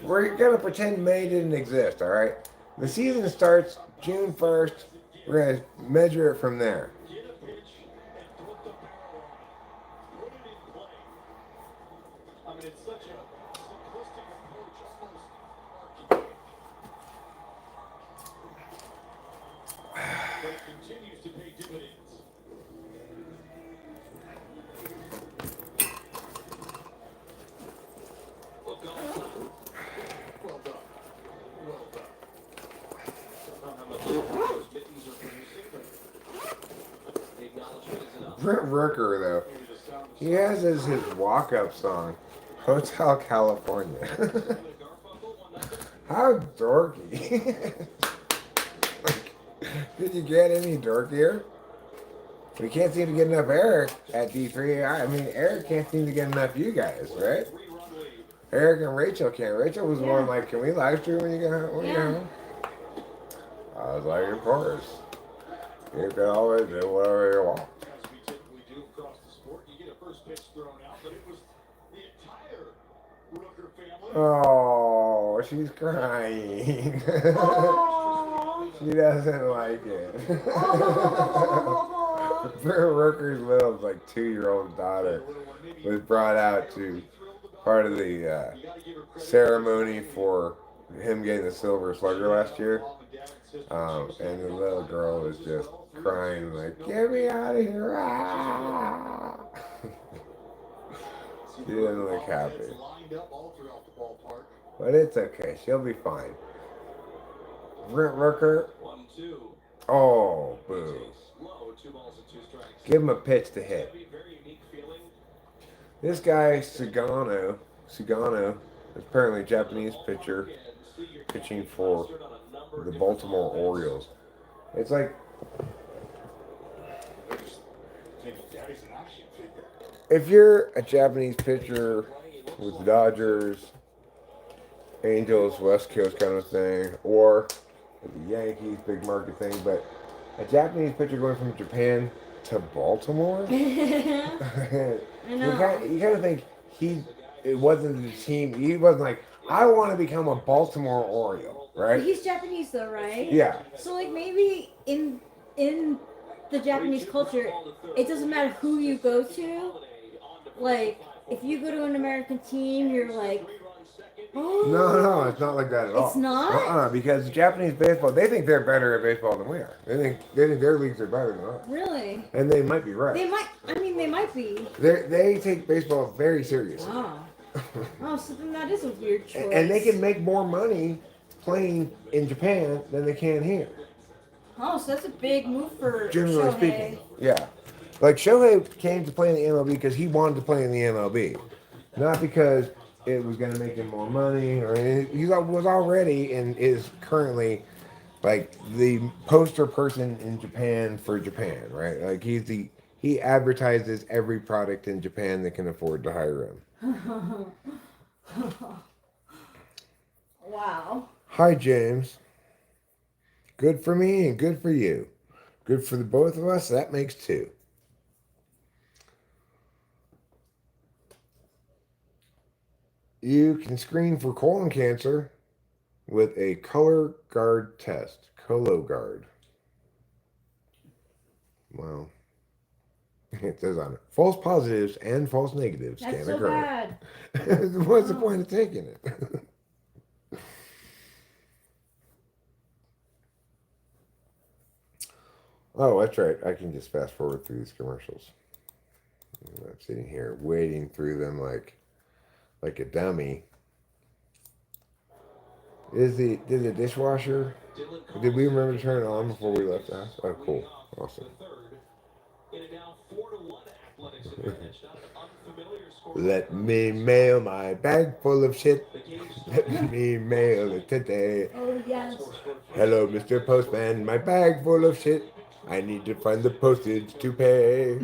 We're going to pretend May didn't exist, all right? The season starts June 1st. We're going to measure it from there. It's such a simplistic approach, almost. But it continues to pay dividends. Well done. Well done. Well done. I don't know how much those mittens are producing, but the acknowledgement is enough. Brent Rooker, though, he has as his walk-up song, Hotel California. How dorky. Did you get any dorkier? We can't seem to get enough Eric at D3. I mean, Eric can't seem to get enough you guys, right? Eric and Rachel can't. Rachel was one like, can we live stream when you get home? When you get home? I was like, of course. You can always do whatever you want. As we typically do across the sport, you get a first pitch thrown out, but it was the entire Rooker family. Oh, she's crying. Oh. She doesn't like it. Oh. Rooker's little, like 2-year-old daughter was brought out to part of the ceremony for him getting the Silver Slugger last year. And the little girl was just crying like, get me out of here. Ah! She didn't look happy. But it's okay. She'll be fine. Brent Rooker. Oh, boo. Give him a pitch to hit. This guy, Sugano, is apparently a Japanese pitcher pitching for the Baltimore Orioles. It's like, if you're a Japanese pitcher with the Dodgers, Angels, West Coast kind of thing, or the Yankees, big market thing, but a Japanese pitcher going from Japan to Baltimore? I know. You kind of think it wasn't the team. He wasn't like, I want to become a Baltimore Oriole, right? He's Japanese though, right? Yeah. So like maybe in the Japanese culture, it doesn't matter who you go to. Like if you go to an American team, you're like No, it's not like that at all. It's not? Because Japanese baseball, they think they're better at baseball than we are. They think their leagues are better than us. Really? And they might be right. They might. I mean, they might be. They take baseball very seriously. Oh. Oh, so then that is a weird choice. And they can make more money playing in Japan than they can here. Oh, so that's a big move for Generally Shohei. speaking. Yeah. Like Shohei came to play in the MLB because he wanted to play in the MLB. Not because it was going to make him more money or anything. He was already and is currently like the poster person in Japan for Japan, right? Like he advertises every product in Japan that can afford to hire him. Wow. Hi, James. Good for me and good for you. Good for the both of us. That makes two. You can screen for colon cancer with a color guard test. Cologuard. Wow. It says on it. False positives and false negatives That's can so occur. bad. What's the point of taking it? Oh, that's right. I can just fast forward through these commercials. I'm sitting here wading through them like a dummy. Did the dishwasher? Did we remember to turn it on before we left the house? Oh, cool. Awesome. Let me mail my bag full of shit. Let me mail it today. Oh, yes. Hello, Mr. Postman. My bag full of shit. I need to find the postage to pay.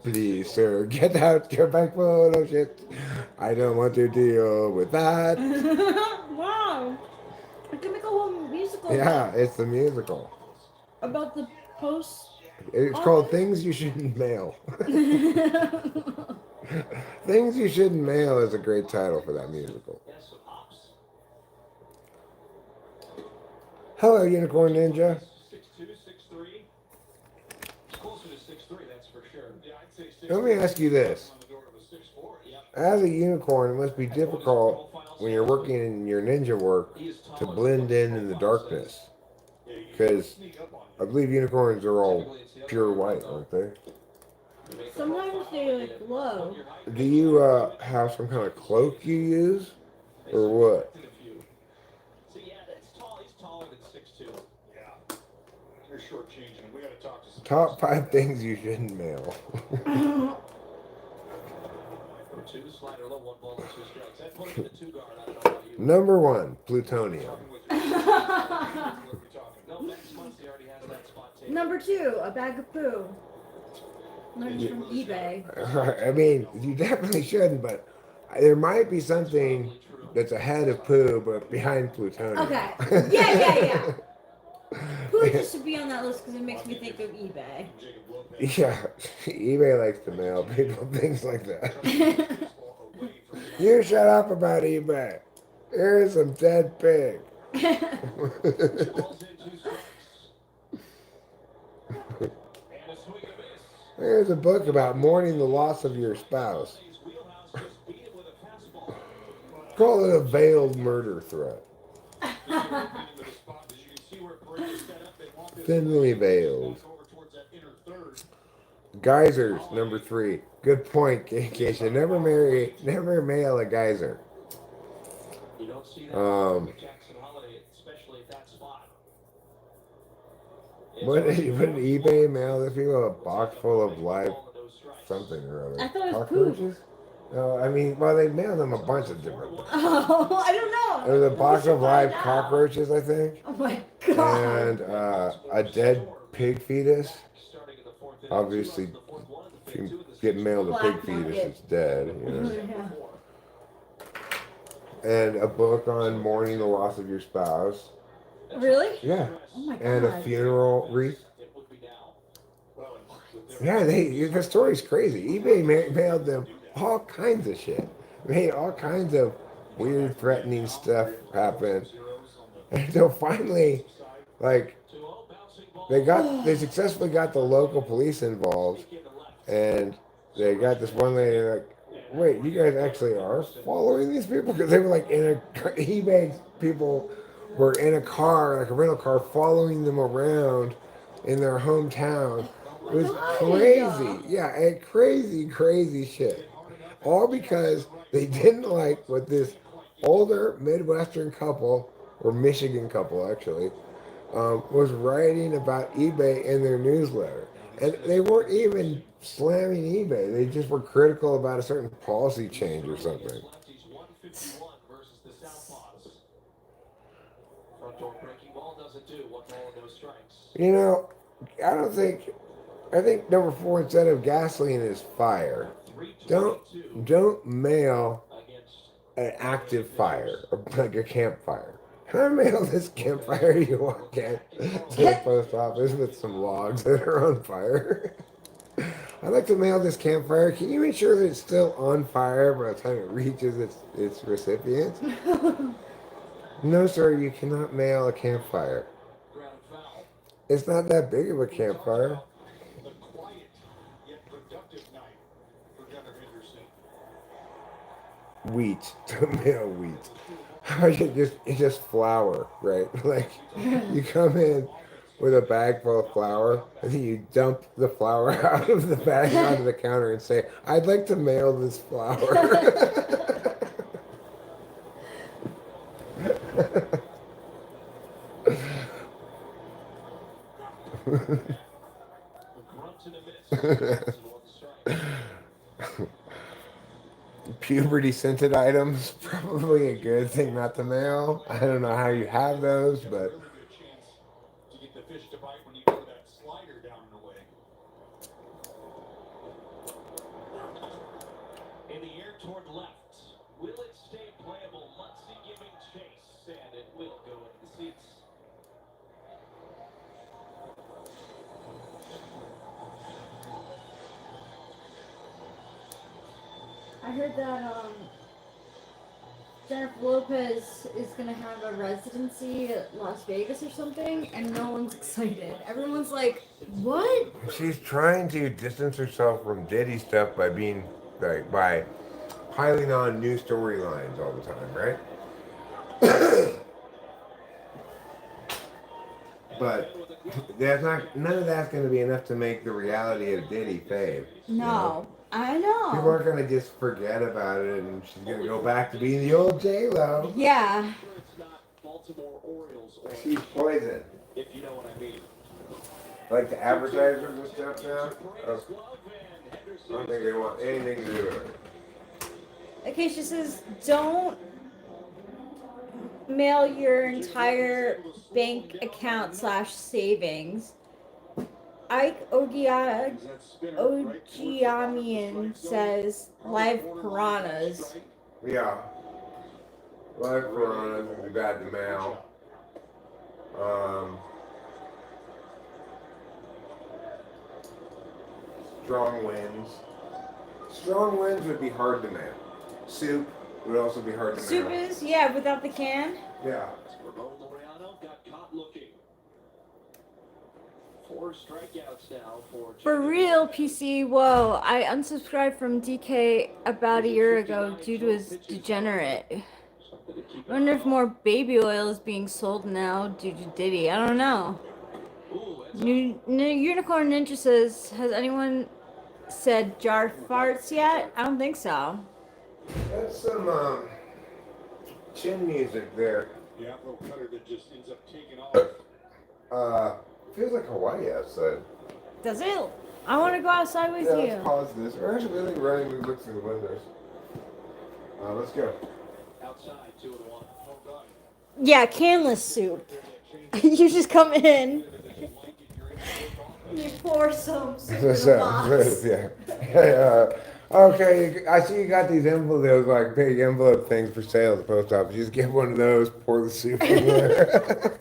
Please, sir, get out your bag full of shit. I don't want to deal with that. Wow. I could make a whole musical Yeah, it's the musical. about the post. It's called Things You Shouldn't Mail. Things You Shouldn't Mail is a great title for that musical. Hello, Unicorn Ninja. 6'2", 6'3". It's closer to 6'3", that's for sure. Yeah, I'd say 6'3". Let me ask you this. As a unicorn, it must be difficult when you're working in your ninja work to blend in the darkness. Because I believe unicorns are all pure white, aren't they? Sometimes they like glow. Do you have some kind of cloak you use? Or what? So yeah, that's tall. He's taller than 6'2". Yeah. You're shortchanging him. We gotta talk to some. Top 5 things you shouldn't mail. Number 1, plutonium. Number 2, a bag of poo. Learned from eBay. I mean, you definitely shouldn't, but there might be something that's ahead of poo, but behind plutonium. Okay. Yeah. Poo just should be on that list because it makes me think of eBay. Yeah, eBay likes to mail people things like that. You shut up about eBay. Here's some dead pig. Here's a book about mourning the loss of your spouse. Call it a veiled murder threat. Thinly veiled. Geysers, number 3. Good point, Keisha. Never mail a geyser. What did eBay mail this people? A box full of live something or other. I thought it was cockroaches? No, I mean, well, they mailed them a bunch of different ones. Oh, I don't know. There was a box of live cockroaches, I think. Oh my god. And a dead pig fetus. Obviously, if you get mailed a pig fetus, it's dead. You know. Yeah. And a book on mourning the loss of your spouse. Really? Yeah. Oh my god. And a funeral wreath. Yeah, the story's crazy. eBay mailed them all kinds of shit. Made all kinds of weird, threatening stuff happen. And so finally, like, they successfully got the local police involved, and they got this one lady like, wait, you guys actually are following these people? Because they were like in a eBay people were in a car, like a rental car, following them around in their hometown. It was crazy. Yeah, and crazy shit. All because they didn't like what this older Midwestern couple, or Michigan couple actually, was writing about eBay in their newsletter. And they weren't even slamming eBay. They just were critical about a certain policy change or something. You know, I don't think. I think number 4 instead of gasoline is fire. Don't mail an active fire or like a campfire. Can I mail this campfire you walk in to the post office with some logs that are on fire? I'd like to mail this campfire. Can you make sure that it's still on fire by the time it reaches its recipient? No, sir, you cannot mail a campfire. It's not that big of a campfire. Wheat. Don't mail wheat. It's just flour, right? Like you come in with a bag full of flour, and then you dump the flour out of the bag onto the counter and say, "I'd like to mail this flour." Puberty scented items, probably a good thing not to mail. I don't know how you have those, but to get the fish to bite when you throw that slider down and away. In the air toward left. Will it stay playable? Muncie giving chase, and it will go into the seats. I heard that Jennifer Lopez is gonna have a residency at Las Vegas or something, and no one's excited. Everyone's like, "What?" she's trying to distance herself from Diddy stuff by being like by piling on new storylines all the time, right? But that's not. None of that's going to be enough to make the reality of Diddy fade. No, I People know. aren't going to just forget about it, and she's going to go back to being the old J Lo. Yeah. It's not Baltimore Orioles or She's poison. if you know what I mean. Like the advertisers and stuff now. Oh, I don't think they want anything to do with it. Okay, she says, "Don't mail your entire bank account / savings." Ike Ogiamian says, "Live piranhas." Yeah. Live piranhas would be bad to mail. Strong winds. Strong winds would be hard to mail. Soup would also be hard to mail. Soup is, yeah, without the can. Yeah. Ramon Laureano got caught looking. 4 strikeouts now For real, PC. Whoa, I unsubscribed from DK about a year ago due to his degenerate. I wonder if more baby oil is being sold now due to Diddy. I don't know. Unicorn Ninja says, "Has anyone said jar farts yet?" I don't think so. That's some chin music there. The afro cutter that just ends up taking off. Feels like Hawaii outside. Does it? I want to go outside with Yeah, you. let's pause this. We're actually really running the look through the windows. Let's go. Outside, 2-1. Home run. Yeah, canless soup. You just come in. You pour some soup in a box. Yeah. Okay, I see you got these envelopes, like big envelope things for sale at the post office. You just get one of those, pour the soup in there.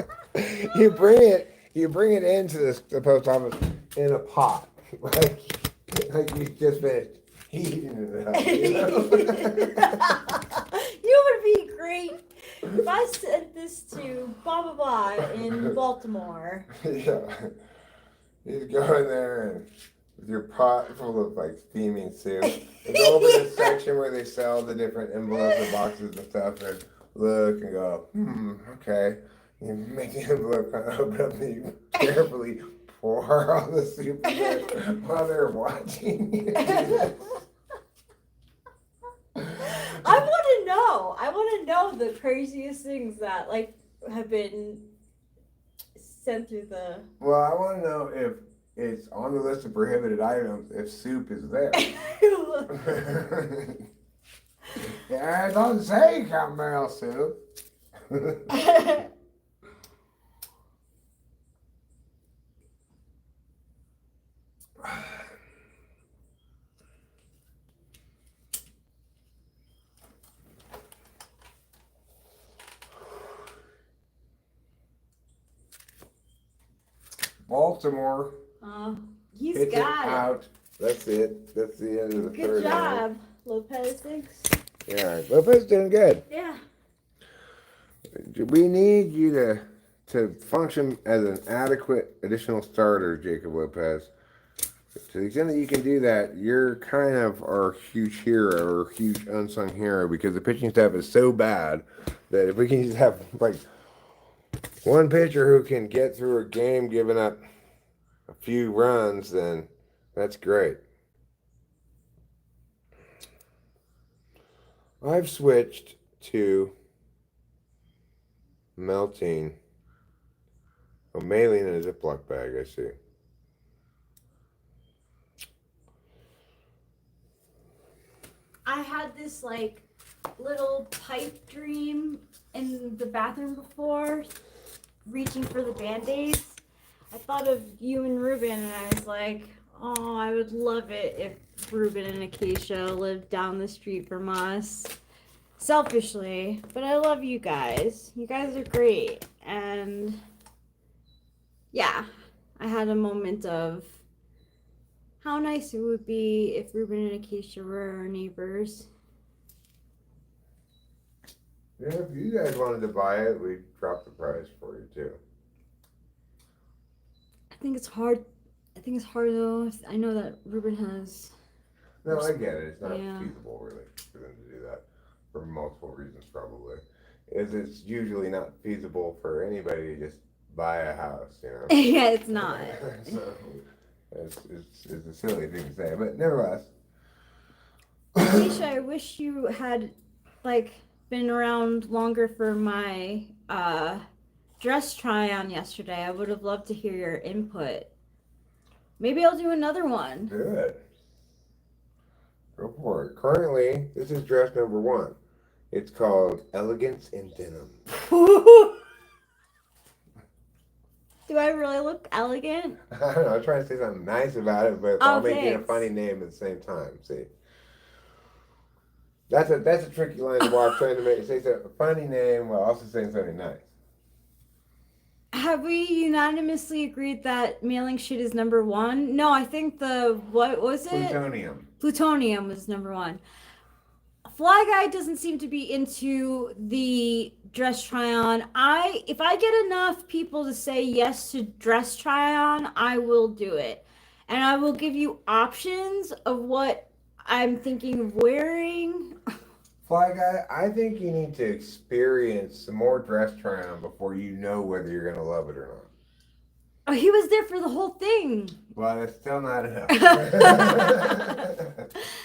You bring it into the post office in a pot, like you just finished heating it up. You would be great if I sent this to blah blah blah in Baltimore. Yeah. You just go in there and with your pot full of like steaming soup. And go over this section where they sell the different envelopes and boxes and stuff and look and go, okay. You make the envelope kind of open up and you carefully pour all the soup in there while they're watching you do this. I want to know the craziest things that like have been sent through the. Well, I want to know if it's on the list of prohibited items if soup is there. Yeah, it doesn't say Count Merrill soup. Baltimore. He's Hits got it it. out. That's it. That's the end of the Good third job, round. Lopez. Thanks. Yeah, Lopez doing good. Yeah. We need you to function as an adequate additional starter, Jacob Lopez. To the extent that you can do that, you're kind of our huge hero or huge unsung hero because the pitching staff is so bad that if we can just have like one pitcher who can get through a game giving up a few runs, then that's great. I've switched to melting, mailing in a Ziploc bag, I see. I had this like little pipe dream in the bathroom before, reaching for the Band-Aids. I thought of you and Ruben and I was like, oh, I would love it if Ruben and Acacia lived down the street from us. Selfishly, but I love you guys. You guys are great. And yeah, I had a moment of how nice it would be if Ruben and Acacia were our neighbors. Yeah, if you guys wanted to buy it, we'd drop the price for you too. I think it's hard. I think it's hard though. I know that Ruben has. No, I get it. It's not Yeah. feasible really for them to do that for multiple reasons probably. It's usually not feasible for anybody to just buy a house, you know. Yeah, it's not. So it's a silly thing to say, but nevertheless. Acacia, I wish you had like been around longer for my dress try on yesterday. I would have loved to hear your input. Maybe I'll do another one. Good. Go for it. Currently, this is dress number 1. It's called Elegance in Denim. Do I really look elegant? I don't know. I'm trying to say something nice about it, but I'll make it a thanks. funny name at the same time. See, that's a tricky line to walk. Trying to say a funny name while also saying something nice. Have we unanimously agreed that mailing shit is number 1? No, I think what was it? Plutonium. Plutonium was number 1. Fly Guy doesn't seem to be into the dress try on. If I get enough people to say yes to dress try on, I will do it. And I will give you options of what I'm thinking of wearing. Fly Guy, I think you need to experience some more dress try on before you know whether you're going to love it or not. Oh, he was there for the whole thing. Well, that's still not enough.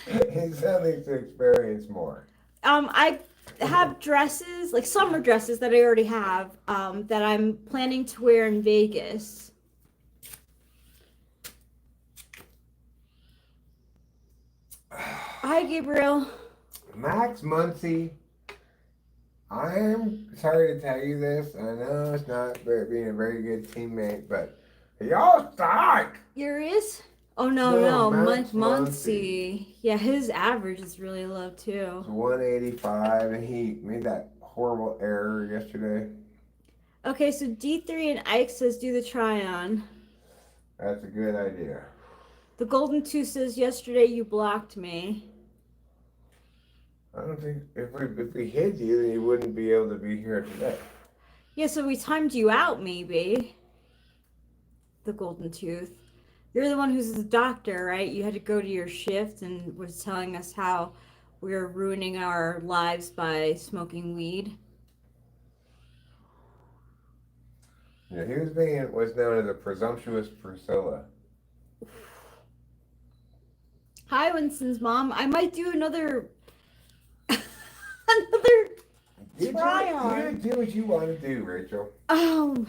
He still needs to experience more. I have dresses, like summer dresses that I already have, that I'm planning to wear in Vegas. Hi, Gabriel. Max Muncy, I am sorry to tell you this. I know it's not being a very good teammate, but y'all suck. Yours? Oh, no, Max Muncy. Yeah, his average is really low, too. It's 185, and he made that horrible error yesterday. Okay, so D3 and Ike says do the try-on. That's a good idea. The Golden 2 says yesterday you blocked me. I don't think if we hid you, then you wouldn't be able to be here today. Yeah, so we timed you out, maybe. The Golden Tooth. You're the one who's the doctor, right? You had to go to your shift and was telling us how we were ruining our lives by smoking weed. Yeah, he was known as a presumptuous Priscilla. Hi, Winston's mom. I might do another another try on. You do what you want to do, Rachel. Oh,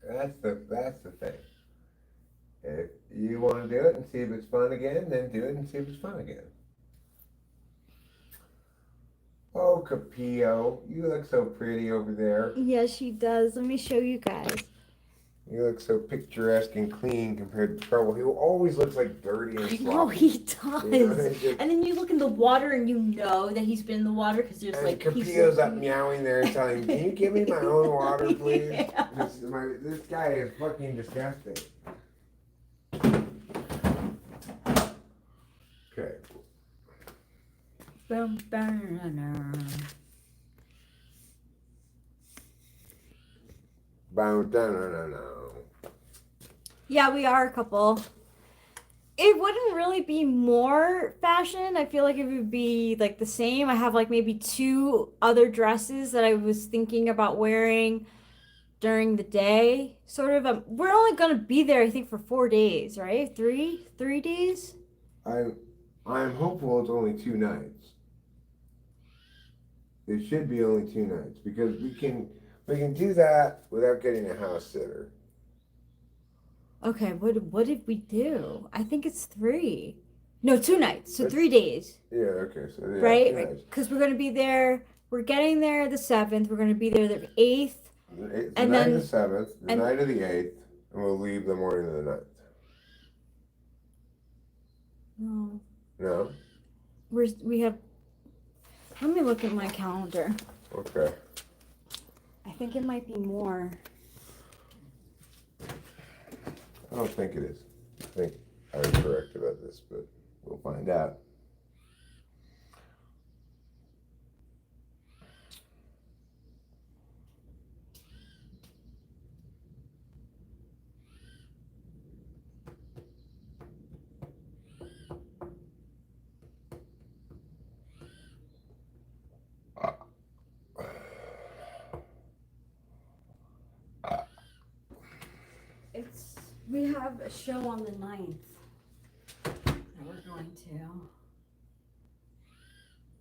That's the thing. If you want to do it and see if it's fun again, then do it and see if it's fun again. Oh, Capillo, you look so pretty over there. yeah, she does. Let me show you guys. You look so picturesque and clean compared to Trouble. He always looks like dirty and I sloppy. know he does. You know, it's just- And then you look in the water and you know that he's been in the water because there's and like Capillo's up meowing there telling him, "Can you give me my own water, please?" Yeah. This guy is fucking disgusting. Okay. Bum, bum, Bow down, no. yeah, we are a couple. It wouldn't really be more fashion. I feel like it would be like the same. I have like maybe two other dresses that I was thinking about wearing during the day. Sort of. We're only gonna be there, I think, for 4 days, right? Three days. I'm hopeful it's only 2 nights. It should be only 2 nights because we can do that without getting a house sitter. Okay, what did we do? I think it's 3. No, 2 nights. So That's- 3 days. Yeah, okay, so yeah, Right? 2 nights. Because we're gonna be there. We're getting there the 7th. We're gonna be there the 8th. The And night then- of the 7th, the and- night of the 8th, and we'll leave the morning of the 9th. No, No? we have. Let me look at my calendar. Okay. I think it might be more. I don't think it is. I think I was correct about this, but we'll find out. We have a show on the 9th that we're going to.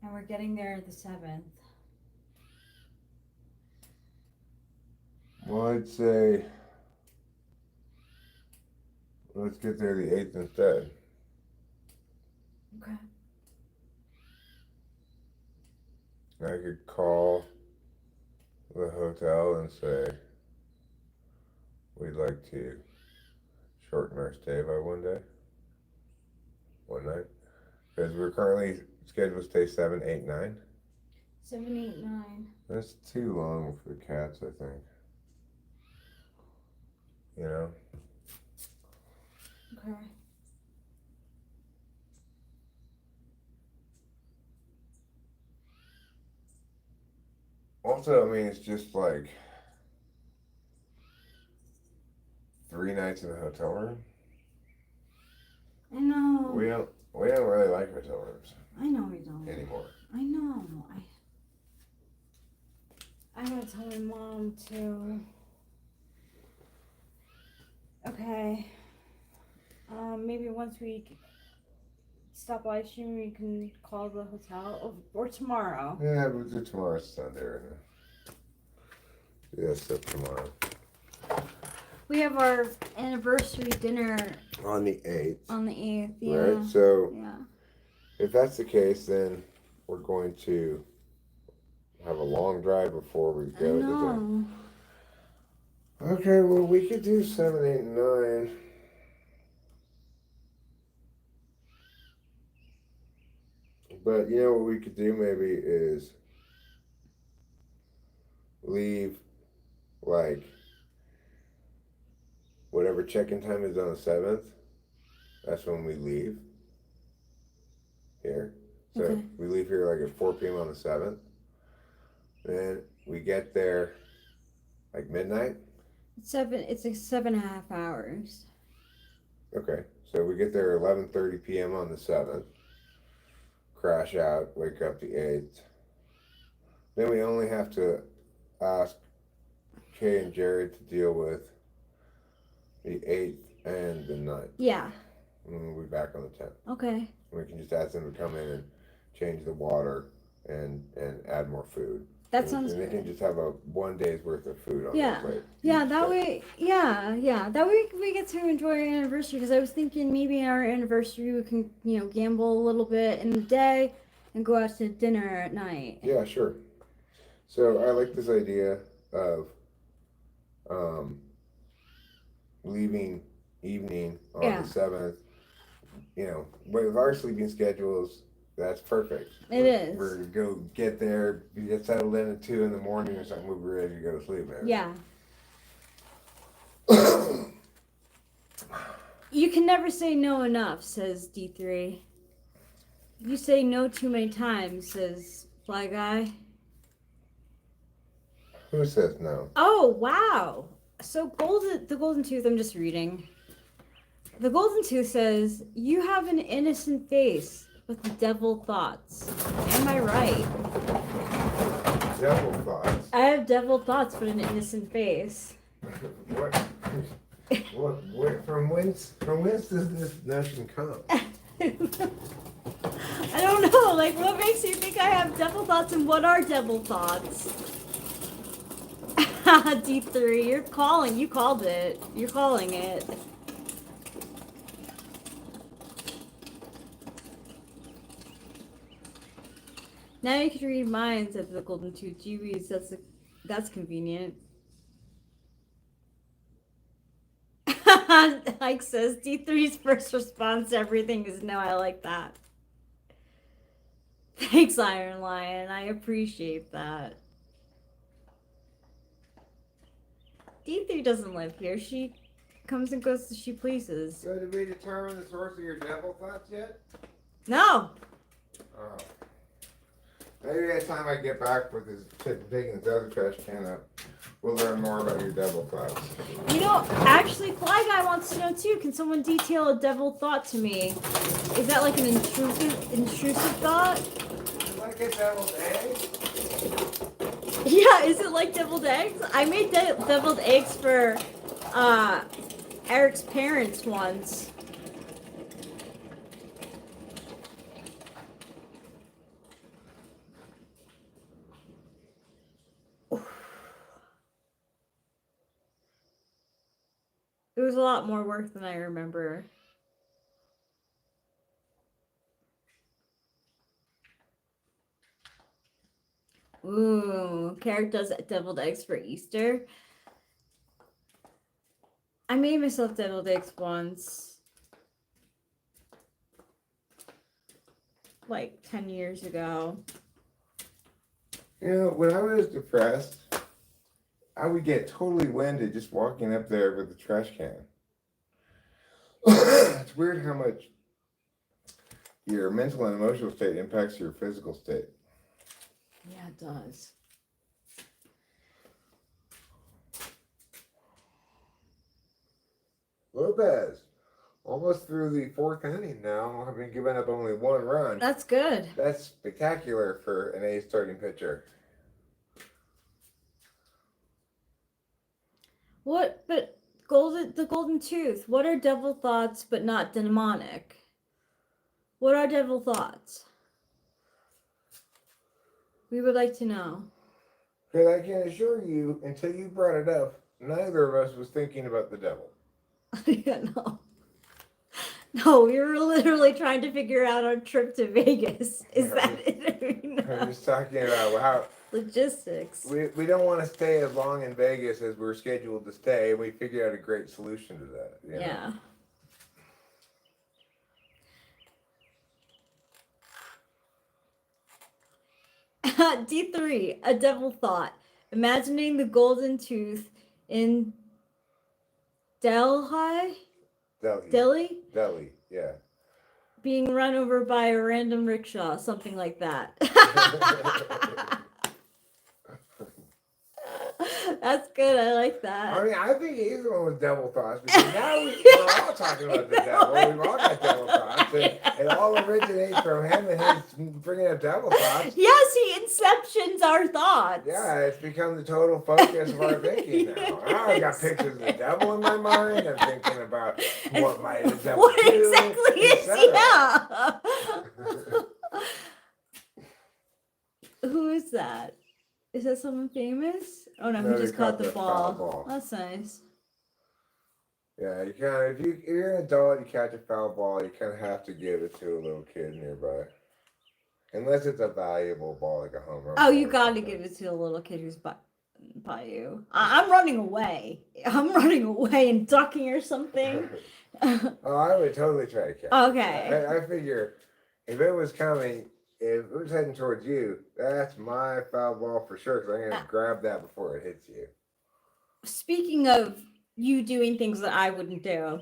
And we're getting there the 7th. Well, I'd say let's get there the 8th instead. Okay. I could call the hotel and say we'd like to shorten our stay by 1 day, 1 night, because we're currently scheduled to stay 7, 8, 9. 7, 8, 9. That's too long for the cats, I think. You know? Okay. Also, I mean, it's just like 3 nights in a hotel room. I know. We don't really like hotel rooms I know we don't. anymore. I know. I gotta tell my mom too. Okay. Maybe once we stop live streaming, we can call the hotel or tomorrow. Yeah, we'll do tomorrow's Sunday. Yeah, so tomorrow. We have our anniversary dinner On the 8th. on the 8th. Yeah. Right? So Yeah. if that's the case, then we're going to have a long drive before we I go. know. Okay, well, we could do 7, 8, and 9. But you know what we could do maybe is leave like whatever check-in time is on the 7th. That's when we leave here. So Okay. we leave here like at 4 p.m. on the 7th. Then we get there like midnight. It's like 7.5 hours. Okay, so we get there 11:30 p.m. on the 7th. Crash out, wake up the 8th. Then we only have to ask Kay and Jared to deal with the 8th and the 9th. Yeah. And we'll be back on the 10th. Okay. We can just ask them to come in and change the water and add more food. That sounds And they good. can just have a 1 day's worth of food on Yeah. their plate. Yeah, each that day. way, yeah. That way we get to enjoy our anniversary, because I was thinking maybe our anniversary we can, gamble a little bit in the day and go out to dinner at night. Yeah, sure. So I like this idea of leaving evening on Yeah. the 7th. With our sleeping schedules, that's perfect. It We're is. going to go get there, we get settled in at 2 in the morning or something, we'll be ready to go to sleep, man. Yeah. You can never say no enough, says D3. You say no too many times, says Fly Guy. Who says no? Oh, wow. So the Golden Tooth, I'm just reading. The Golden Tooth says, you have an innocent face with the devil thoughts. Am I right? Devil thoughts. I have devil thoughts but an innocent face. What? From whence does this notion come? I don't know. Like, what makes you think I have devil thoughts, and what are devil thoughts? D3, you're calling. You called it. You're calling it. Now you can read minds at the Golden Tooth. G reads. That's convenient. Ike says D3's first response to everything is no. I like that. Thanks, Iron Lion. I appreciate that. D3 doesn't live here. She comes and goes as she pleases. So did we determine the source of your devil thoughts yet? No. Oh. Maybe by the time I get back with his taking his other trash can up, we'll learn more about your devil thoughts. Actually, Fly Guy wants to know too. Can someone detail a devil thought to me? Is that like an intrusive thought? Like a deviled egg? Yeah, is it like deviled eggs? I made deviled eggs for Eric's parents once. It was a lot more work than I remember. Ooh, Carrot does deviled eggs for Easter. I made myself deviled eggs once. Like 10 years ago. When I was depressed, I would get totally winded just walking up there with the trash can. It's weird how much your mental and emotional state impacts your physical state. Yeah, it does. Lopez, almost through the 4th inning now, having given up only 1 run. That's good. That's spectacular for an A starting pitcher. What? But the Golden Tooth. What are devil thoughts but not demonic? What are devil thoughts? We would like to know. Because I can assure you, until you brought it up, neither of us was thinking about the devil. Yeah, no. No, we were literally trying to figure out our trip to Vegas. Is that it? I'm just talking about how Logistics. we don't want to stay as long in Vegas as we're scheduled to stay. We figured out a great solution to that. Yeah. D3, a devil thought. Imagining the Golden Tooth in Delhi, yeah. being run over by a random rickshaw, something like that. That's good. I like that. I mean, I think he's the one with devil thoughts because now we're all all talking about the devil. We've all got devil thoughts. And it all originates from him and his bringing up devil thoughts. Yes, he inceptions our thoughts. Yeah, it's become the total focus of our thinking now. I got pictures of the devil in my mind. I'm thinking about what might the devil What do, exactly is etc. Who is that? Is that someone famous? Oh no, No, he just they caught the foul ball. ball. That's nice. Yeah, you kind of, if you're an adult, you catch a foul ball, you kind of have to give it to a little kid nearby. Unless it's a valuable ball, like a home run. Oh, ball you or got to something. give it to a little kid who's by you. I'm running away. I'm running away and ducking or something. Oh, I would totally try to catch it. Okay. I figure if it was coming, if it was heading towards you, that's my foul ball for sure, because I'm going to grab that before it hits you. Speaking of you doing things that I wouldn't do,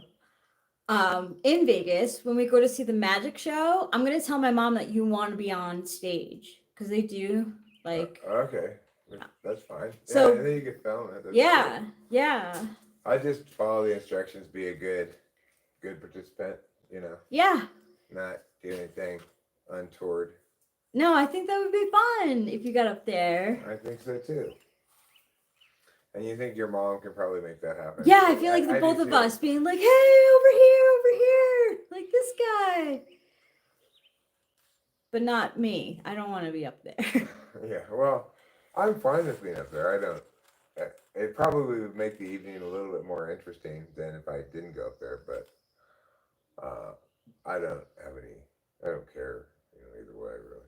in Vegas, when we go to see the magic show, I'm gonna tell my mom that you want to be on stage because they do like. Okay, that's fine. So- yeah, and then you can film it. That's Yeah, cool. yeah, I just follow the instructions, be a good participant, you know, yeah. not do anything untoward. No, I think that would be fun if you got up there. I think so too. And you think your mom can probably make that happen? Yeah, I feel like the I both do of too. us being like, "Hey, over here, like this guy," but not me. I don't want to be up there. Yeah, well, I'm fine with being up there. I don't. It probably would make the evening a little bit more interesting than if I didn't go up there. But I don't have any. I don't care. You know, either way, really.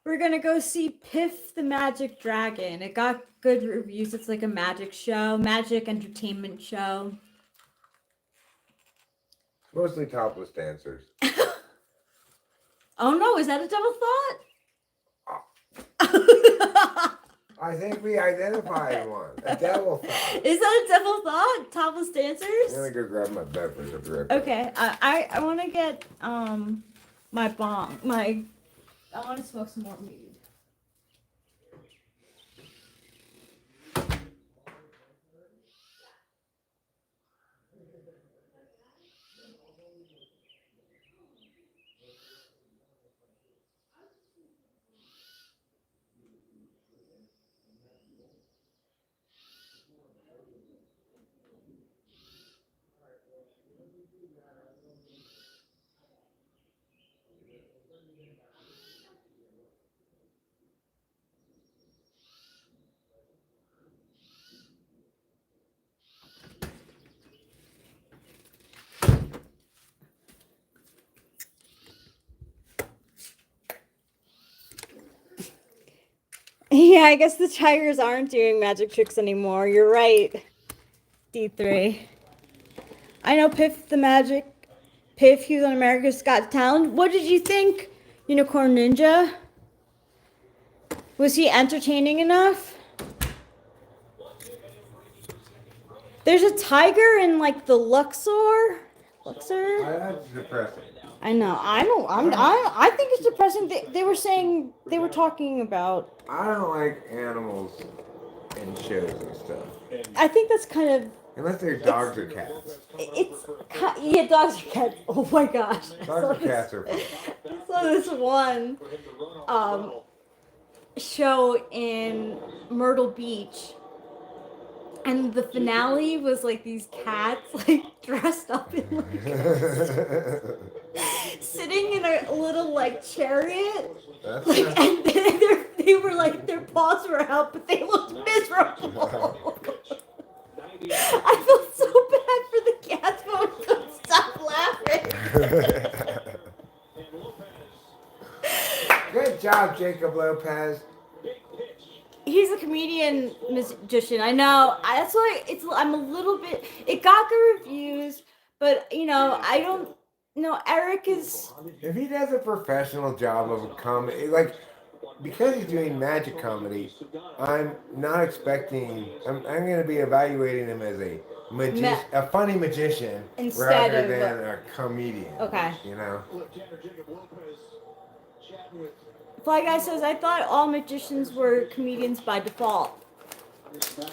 We're gonna go see Piff the Magic Dragon. It got good reviews. It's like a magic show, magic entertainment show. Mostly topless dancers. Oh no, is that a double thought? I think we identified one. A devil thought. Is that a double thought? Topless I'm dancers? gonna go grab my beverage. I'll be right back. Okay, I want to get my bong. I want to smoke some more weed. Yeah, I guess the tigers aren't doing magic tricks anymore. You're right, D3. I know Piff the Magic. Piff, he was on America's Got Talent. What did you think, Unicorn Ninja? Was he entertaining enough? There's a tiger in like the Luxor. That's depressing. I know. I think it's depressing. They were saying they were talking about. I don't like animals in shows and stuff. I think that's kind of. Unless they're dogs or cats. Yeah, dogs or cats. Oh my gosh. Dogs or cats are fun. So this one show in Myrtle Beach, and the finale was like these cats like dressed up in like sitting in a little like chariot, That's like, not- and they were like their paws were out, but they looked miserable. I felt so bad for the cats, but I couldn't stop laughing. Good job, Jacob Lopez. He's a comedian magician. I know. That's why I'm a little bit. It got good reviews, but I don't know. Eric is. If he does a professional job of a comedy, like because he's doing magic comedy, I'm not expecting. I'm going to be evaluating him as a funny magician Instead rather of than a comedian. Okay. You know. Fly Guy says, I thought all magicians were comedians by default. Some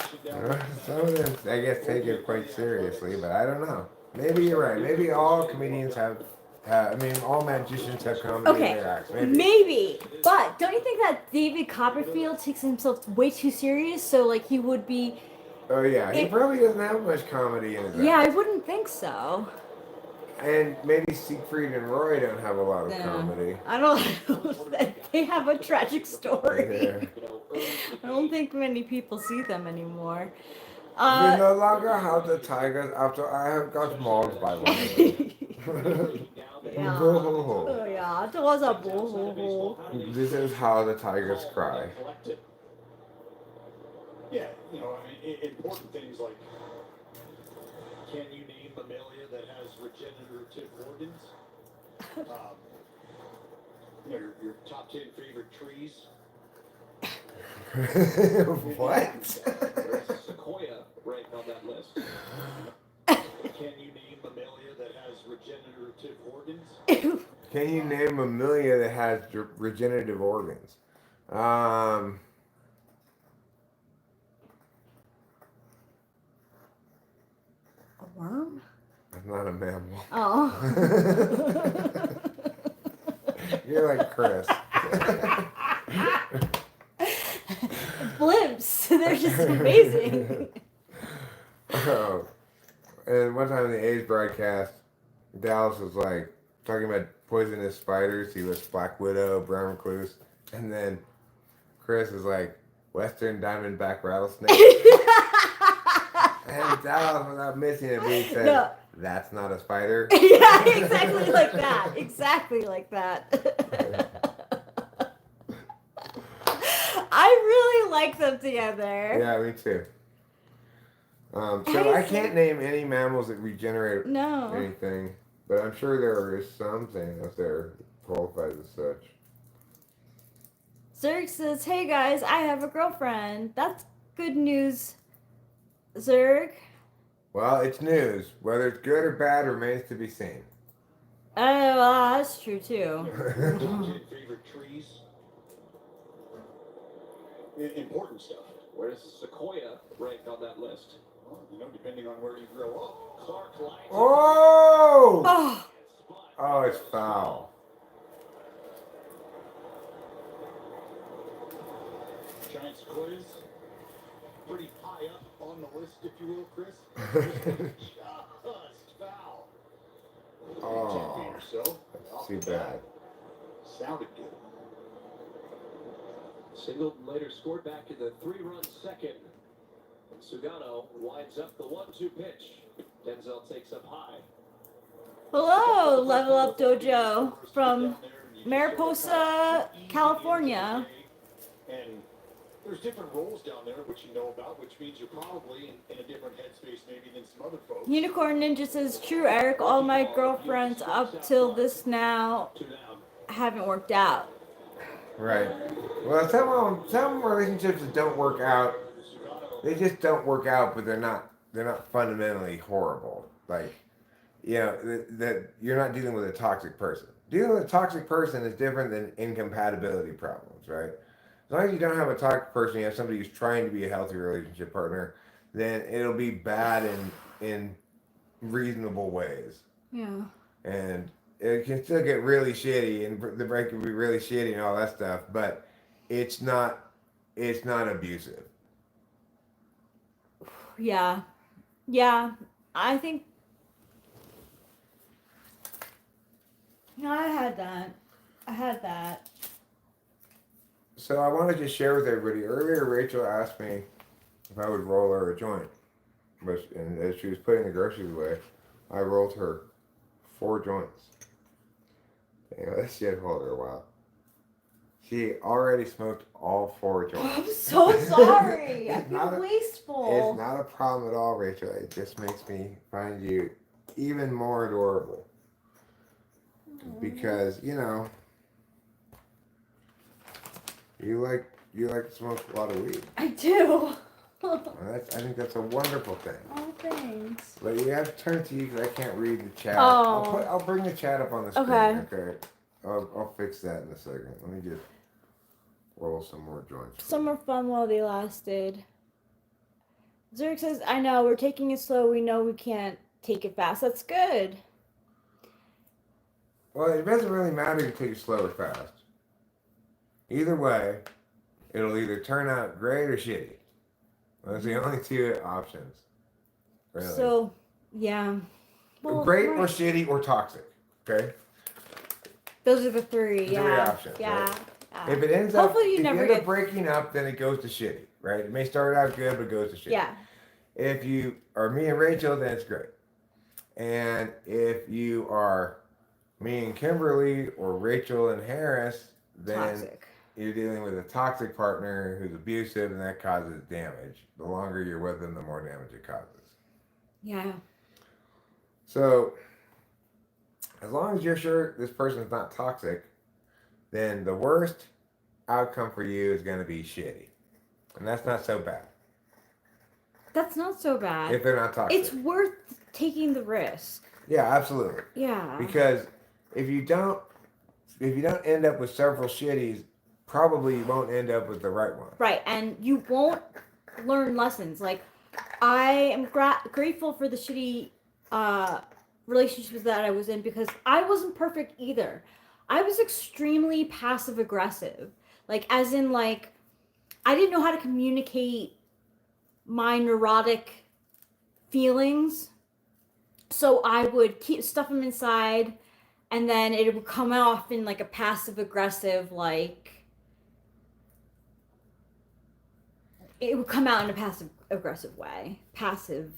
of them, I guess, take it quite seriously, but I don't know. Maybe you're right. Maybe all comedians have. I mean, all magicians have comedy Okay, in their acts. maybe. But don't you think that David Copperfield takes himself way too serious? So like he would be. Oh yeah, he It- probably doesn't have much comedy in his Yeah, I act. wouldn't think so. And maybe Siegfried and Roy don't have a lot of No, comedy. I don't. They have a tragic story. Yeah. I don't think many people see them anymore. We no longer have the tigers after I have got mauled by one of them. Yeah. Boo-hoo-hoo. Oh yeah, it was a boo. This is how the tigers cry. Yeah, you know, I mean, important things like, can you name mammalia that has regenerative organs? You know, your top 10 favorite trees. What? Sequoia ranked on that list. Can you name mammalia that has regenerative organs? Can you name a mammalia that has regenerative organs? A worm? That's not a mammal. Oh. You're like Chris. Blimps. They're just amazing. Oh. And one time in the A's broadcast, Dallas was like talking about poisonous spiders. He lists Black Widow, brown recluse, and then Chris is like Western diamondback rattlesnake. And Dallas, without missing a beat, said, No. "That's not a spider." Yeah, exactly like that. Exactly like that. I really like them together. Yeah, me too. So I can't name any mammals that regenerate No. anything, but I'm sure there is something if they're qualified as such. Zerg says, "Hey guys, I have a girlfriend." That's good news, Zerg. Well, it's news. Whether it's good or bad remains to be seen. Oh, well, that's true too. Top 10 favorite trees. Important stuff. Where does Sequoia rank on that list? Well, you know, depending on where you grow up. Clark lines. Oh! Oh, Oh, it's foul. Giant sequoias. Pretty high up on the list, if you will, Chris. Just foul. 10 feet Oh, or so. that's too bad. Sounded good. Singleton later scored back in the 3-run second. Sugano winds up the 1-2 pitch. Denzel takes up high. hello, Level Up Dojo from Mariposa, California. And there's different roles down there, which you know about, which means you're probably in a different headspace maybe than some other folks. Unicorn Ninja says, "True, Eric. All my girlfriends up till this now 2 down. haven't worked out." Right. Well, some relationships that don't work out, they just don't work out, but they're not fundamentally horrible. Like, you know, that you're not dealing with a toxic person. Dealing with a toxic person is different than incompatibility problems, right? As long as you don't have a toxic person, you have somebody who's trying to be a healthy relationship partner, then it'll be bad in reasonable ways. Yeah. And it can still get really shitty, and the break can be really shitty and all that stuff, but it's not abusive. Yeah. Yeah. I think. Yeah, I had that. So I want to just share with everybody. Earlier, Rachel asked me if I would roll her a joint, and as she was putting the groceries away, I rolled her 4 joints. You know, that shit hold her a while. She already smoked all 4 joints. I'm so sorry. I It's feel not a- wasteful. It's not a problem at all, Rachel. It just makes me find you even more adorable. Because, you know, you like to smoke a lot of weed. I do. I think that's a wonderful thing. Oh, thanks. But you have to turn to you because I can't read the chat. Oh. I'll bring the chat up on the screen. Okay. I'll fix that in a second. Let me just roll some more joints. Some were fun while they lasted. Zurich says, "I know, we're taking it slow. We know we can't take it fast, that's good. Well, it doesn't really matter if you take it slow or fast. Either way, it'll either turn out great or shitty. Those are the only two options. Really. So, yeah. Well, Great or right. shitty or toxic. Okay? Those are the three. The Yeah. three options, Yeah. right? Yeah. If it ends up, Hopefully you if you never end get. up breaking up, then it goes to shitty, right? It may start out good, but goes to shitty. Yeah. If you are me and Rachel, then it's great. And if you are me and Kimberly or Rachel and Harris, then Toxic. you're dealing with a toxic partner who's abusive, and that causes damage. The longer you're with them, the more damage it causes. Yeah. So, as long as you're sure this person's not toxic, then the worst outcome for you is going to be shitty. And that's not so bad. That's not so bad. If they're not toxic. It's worth taking the risk. Yeah, absolutely. Yeah. Because if you don't end up with several shitties, probably you won't end up with the right one. Right, and you won't learn lessons. Like, I am grateful for the shitty relationships that I was in because I wasn't perfect either. I was extremely passive aggressive. Like, as in, like, I didn't know how to communicate my neurotic feelings. So I would stuff them inside, and then it would come off in, like, a passive aggressive, like, it would come out in a passive aggressive way. Passive.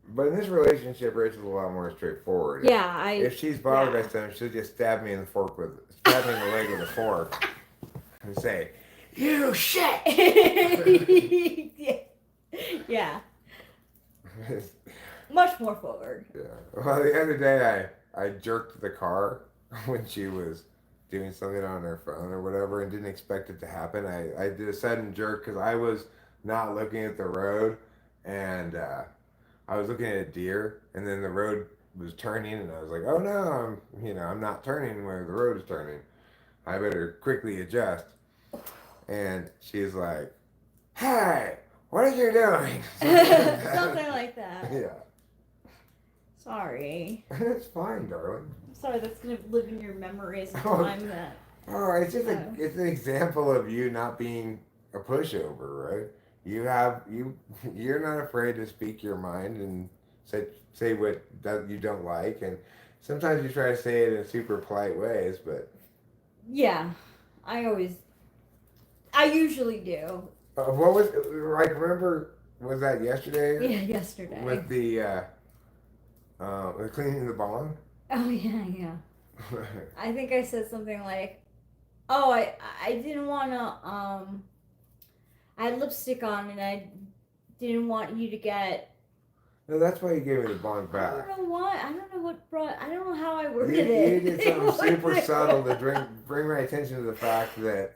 But in this relationship, Rachel's a lot more straightforward. Yeah, If she's bothered by something, she'll just stab me in the leg with a fork and say, "You shit." Yeah. Much more forward. Yeah. Well, the other day I jerked the car when she was doing something on her phone or whatever and didn't expect it to happen. I did a sudden jerk because I was not looking at the road, and I was looking at a deer, and then the road was turning, and I was like, "Oh no, I'm not turning where the road is turning. I better quickly adjust." And she's like, "Hey, what are you doing?" Something like that. Yeah. Sorry. It's fine, darling. Sorry, that's gonna live in your memory as a Oh. time that. Oh, it's just it's an example of you not being a pushover, right? You're not afraid to speak your mind and say what you don't like, and sometimes you try to say it in super polite ways, but Yeah, I usually do. what was like? Remember, was that yesterday? Yeah, yesterday. With the cleaning the bong. Oh yeah. I think I said something like, "Oh, I didn't want to I had lipstick on and I didn't want you to get." No, that's why you gave me the bong back. I don't know why. I don't know what brought. I don't know how I worded You it. did something super subtle to bring my attention to the fact that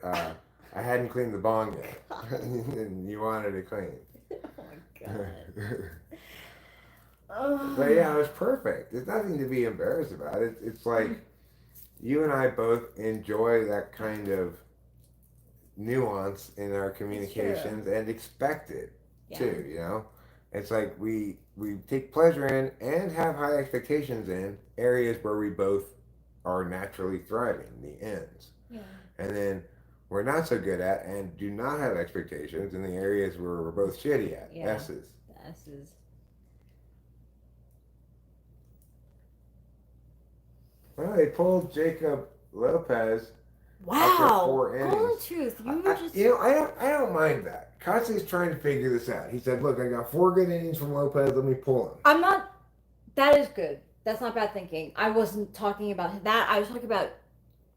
I hadn't cleaned the bong yet, and you wanted it clean. Oh my god. Oh. But yeah, it was perfect. There's nothing to be embarrassed about. It's like you and I both enjoy that kind of nuance in our communications and expect it too. You know, it's like we take pleasure in and have high expectations in areas where we both are naturally thriving, the ends. Yeah. And then we're not so good at and do not have expectations in the areas where we're both shitty at. Yeah. S's. The S's. Well, they pulled Jacob Lopez. Wow. 4 innings. Golden tooth. You were just. I don't mind that. Kotze's trying to figure this out. He said, "Look, I got 4 good innings from Lopez. Let me pull him." I'm not. That is good. That's not bad thinking. I wasn't talking about that. I was talking about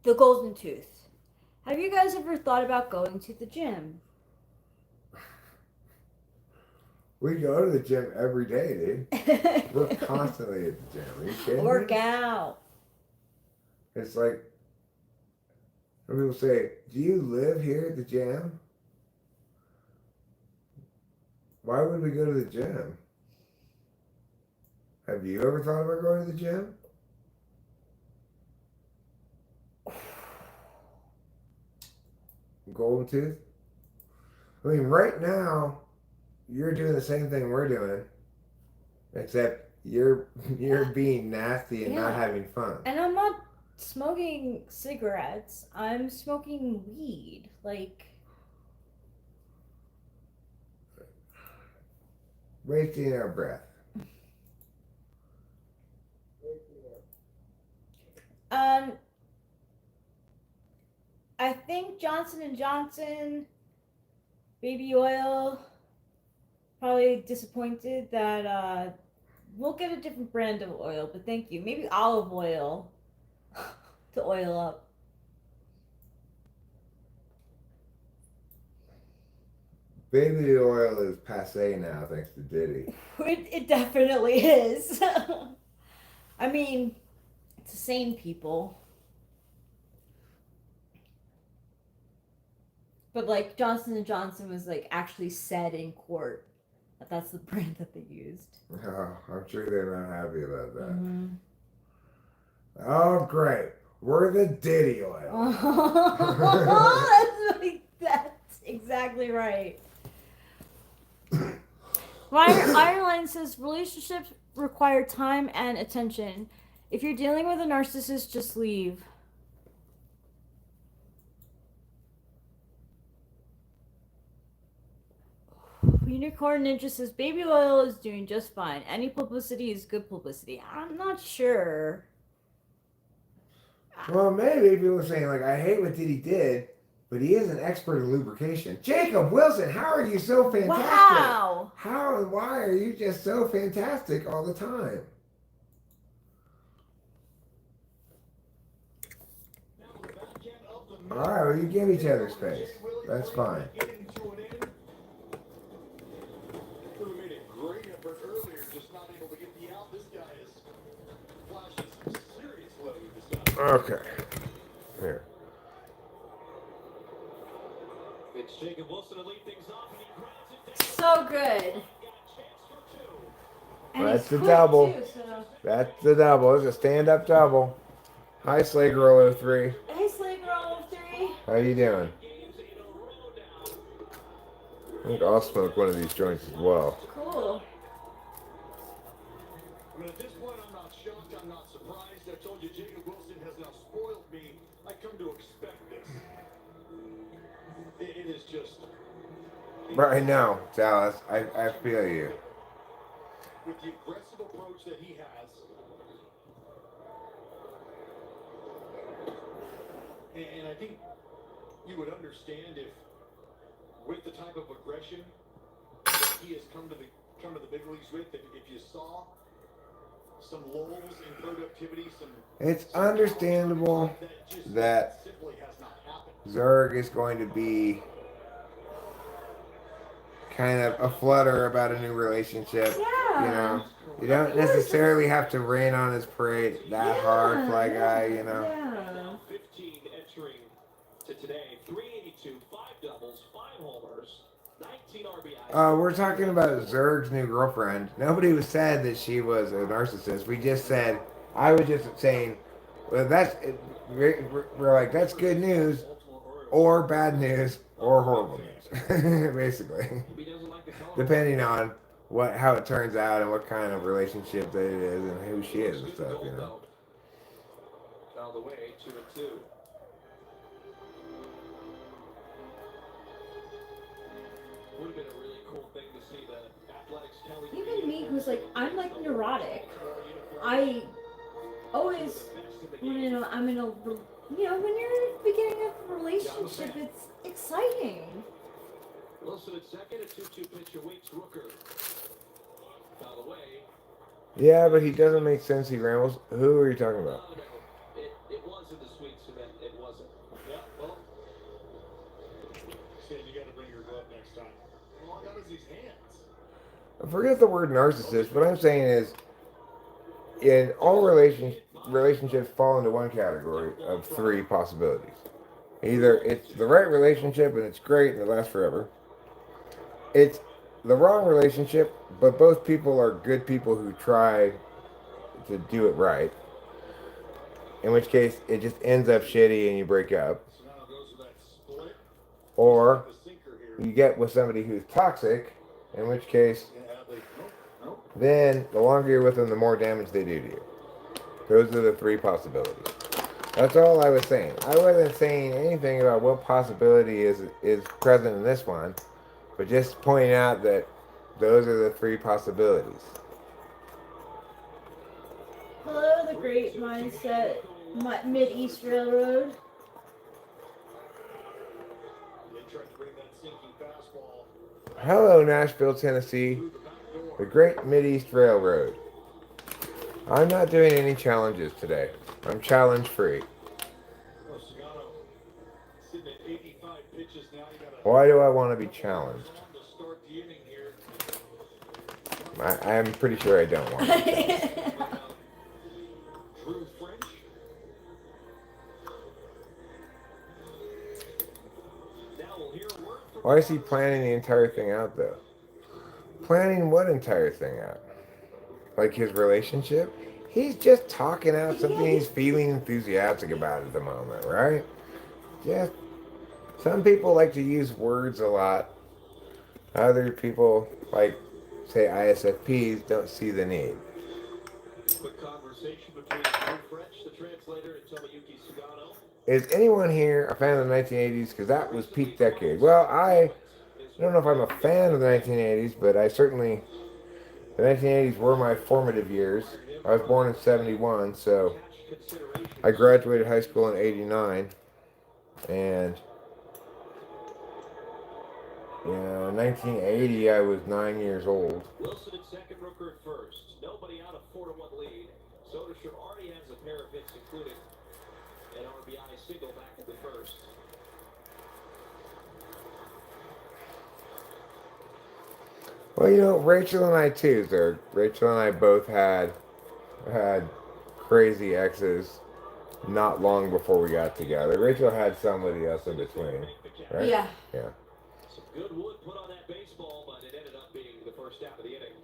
the golden tooth. Have you guys ever thought about going to the gym? We go to the gym every day, dude. We're constantly at the gym. Are you kidding Work me? out. It's like when people say, "Do you live here at the gym?" Why would we go to the gym? Have you ever thought about going to the gym? Golden tooth? I mean, right now, you're doing the same thing we're doing, except You're being nasty and not Yeah. having fun. And I'm not smoking cigarettes. I'm smoking weed. Like, Wasting our breath. um, I think Johnson and Johnson baby oil probably disappointed that we'll get a different brand of oil, but thank you. Maybe olive oil to oil up. Baby oil is passe now, thanks to Diddy. It definitely is. I mean, it's the same people. But like Johnson and Johnson was like actually said in court that that's the brand that they used. Oh, I'm sure they're not happy about that. Mm-hmm. Oh, great. We're the Diddy oil. That's exactly right. Ireland says relationships require time and attention. If you're dealing with a narcissist, just leave. Unicorn Ninja says baby oil is doing just fine. Any publicity is good publicity. I'm not sure. Well, maybe people are saying, like, I hate what Diddy did, but he is an expert in lubrication. Jacob Wilson, how are you so fantastic? Wow. How and why are you just so fantastic all the time? All right, well, you give each other space. That's fine. Okay. Here. It's Jacob Wilson to lead things off, and he grabs it. So good. And That's he's the quick, double. too, so. That's the double. It's a stand-up double. Hi, Slay Girl 03. Hey, Slay Girl 03. How you doing? I think I'll smoke one of these joints as well. Cool. I mean, at this point, I'm not shocked. I'm not surprised. I told you Jacob Wilson has now spoiled me. I come to expect this. It is just. Right now, Dallas, I feel you. With the aggressive approach that he has, and I think you would understand if, with the type of aggression that he has come to the big leagues with, if you saw some lulls in productivity, It's understandable that simply has not happened. Zerg is going to be kind of a flutter about a new relationship. Yeah. You know, you don't necessarily have to rain on his parade that hard, Fly Guy, you know. Yeah. 15 entering to today, 382, 5 doubles, 5 homers, 19 RBIs. We're talking about Zerg's new girlfriend. Nobody was said that she was a narcissist. We just said, I was just saying, well, we're like, that's good news, or bad news, or horrible news, basically. Depending on how it turns out and what kind of relationship that it is and who she is and stuff, you know. Found the way, 2-2. Would have been a really cool thing to see the Athletics Kelly. Even me, who's like, I'm like neurotic. I always, when I'm in a, when you're in the beginning of a relationship, it's exciting. Wilson at second, a 2-2 pitch awaits Rooker. Foul away. Yeah, but he doesn't make sense. He rambles. Who are you talking about? It was in the sweet cement. It wasn't. Yeah, well. Said you got to bring your glove next time. All I got is these hands. Forget the word narcissist. What I'm saying is, in all relationships fall into one category of 3 possibilities. Either it's the right relationship and it's great and it lasts forever. It's the wrong relationship, but both people are good people who try to do it right. In which case, it just ends up shitty and you break up. Or you get with somebody who's toxic, in which case, then the longer you're with them, the more damage they do to you. Those are the three possibilities. That's all I was saying. I wasn't saying anything about what possibility is present in this one, but just pointing out that those are the three possibilities. Hello, the Great Mindset Mid-East Railroad. Hello, Nashville, Tennessee, the Great Mid-East Railroad. I'm not doing any challenges today. I'm challenge free. Why do I want to be challenged? I'm pretty sure I don't want to. Why is he planning the entire thing out, though? Planning what entire thing out? Like his relationship? He's just talking out something he's feeling enthusiastic about at the moment, right? Yeah. Some people like to use words a lot. Other people, like, say ISFPs, don't see the need. Quick conversation between Drew French, the translator, and Tomoyuki Sugano. Is anyone here a fan of the 1980s? Because that was peak decade. Well, I don't know if I'm a fan of the 1980s, but I certainly... The 1980s were my formative years. I was born in 71, so I graduated high school in 89. And, 1980, I was 9 years old. Wilson at second, Rooker at first. Nobody out, a 4-1 lead. Soderstrom already has a pair of hits included. An RBI single back at the first. Well, Rachel and I too, sir. Rachel and I both had crazy exes not long before we got together. Rachel had somebody else in between, right? Yeah. Yeah. Some good wood put on that baseball, but it ended up being the first out of the inning.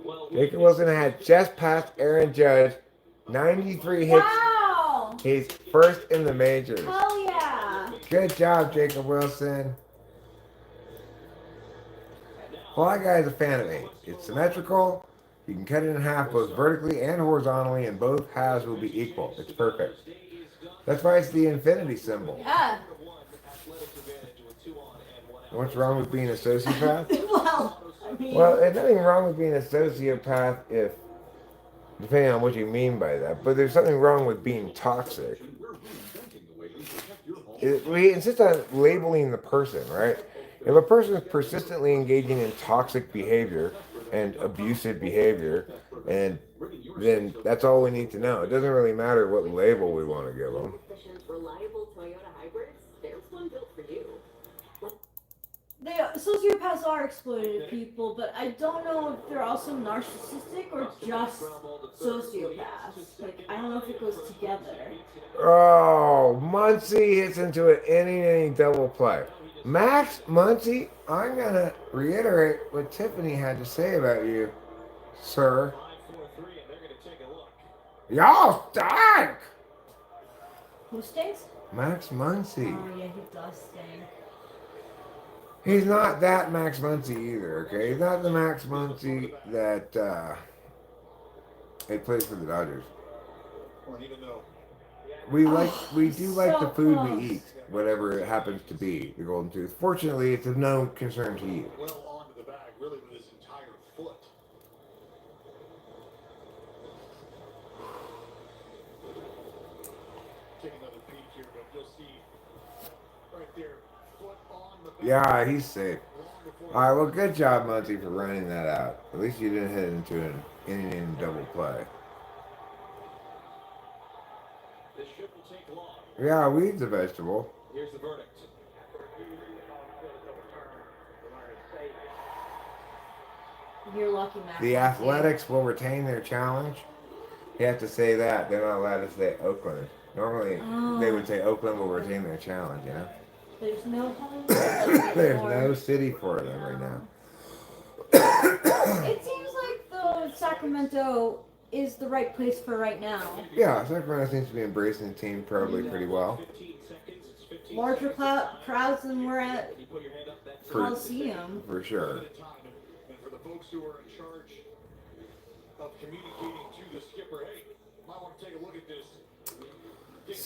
Well, Jacob Wilson had just passed Aaron Judge, 93 hits. Wow! He's first in the majors. Hell yeah! Good job, Jacob Wilson. Fly Guy is a fan of 8. It's symmetrical. You can cut it in half both vertically and horizontally, and both halves will be equal. It's perfect. That's why it's the infinity symbol. Yeah. What's wrong with being a sociopath? Well, There's nothing wrong with being a sociopath if, depending on what you mean by that, but there's something wrong with being toxic. We insist on labeling the person, right? If a person is persistently engaging in toxic behavior and abusive behavior, and then that's all we need to know. It doesn't really matter what label we want to give them. Reliable Toyota hybrids, there's one built for you. Sociopaths are exploitative people, but I don't know if they're also narcissistic or just sociopaths. Like, I don't know if it goes together. Oh, Muncy hits into an inning double play. Max Muncy, I'm going to reiterate what Tiffany had to say about you, sir. Y'all stink! Who stinks? Max Muncy. Oh, yeah, he does stink. He's not that Max Muncy either, okay? He's not the Max Muncy that he plays for the Dodgers. We do like the food we eat, whatever it happens to be, the Golden Tooth. Fortunately, it's of no concern to you. Well onto the bag, really with his entire foot. Take another peek here, but you'll see right there, foot on the bag. Yeah, he's safe. All right, well, good job, Muncy, for running that out. At least you didn't hit into an inning double play. This ship will take long. Yeah, weed's a vegetable. Here's the verdict. You're lucky, Max. The Athletics will retain their challenge. You have to say that. They're not allowed to say Oakland. Normally, they would say Oakland will retain their challenge, you know? There's no home. There's no city for them right now. It seems like the Sacramento is the right place for right now. Yeah, Sacramento seems to be embracing the team probably pretty well. Larger crowds than we're at For, Coliseum. for sure. folks who are in charge of communicating to the skipper, hey, might want to take a look at this.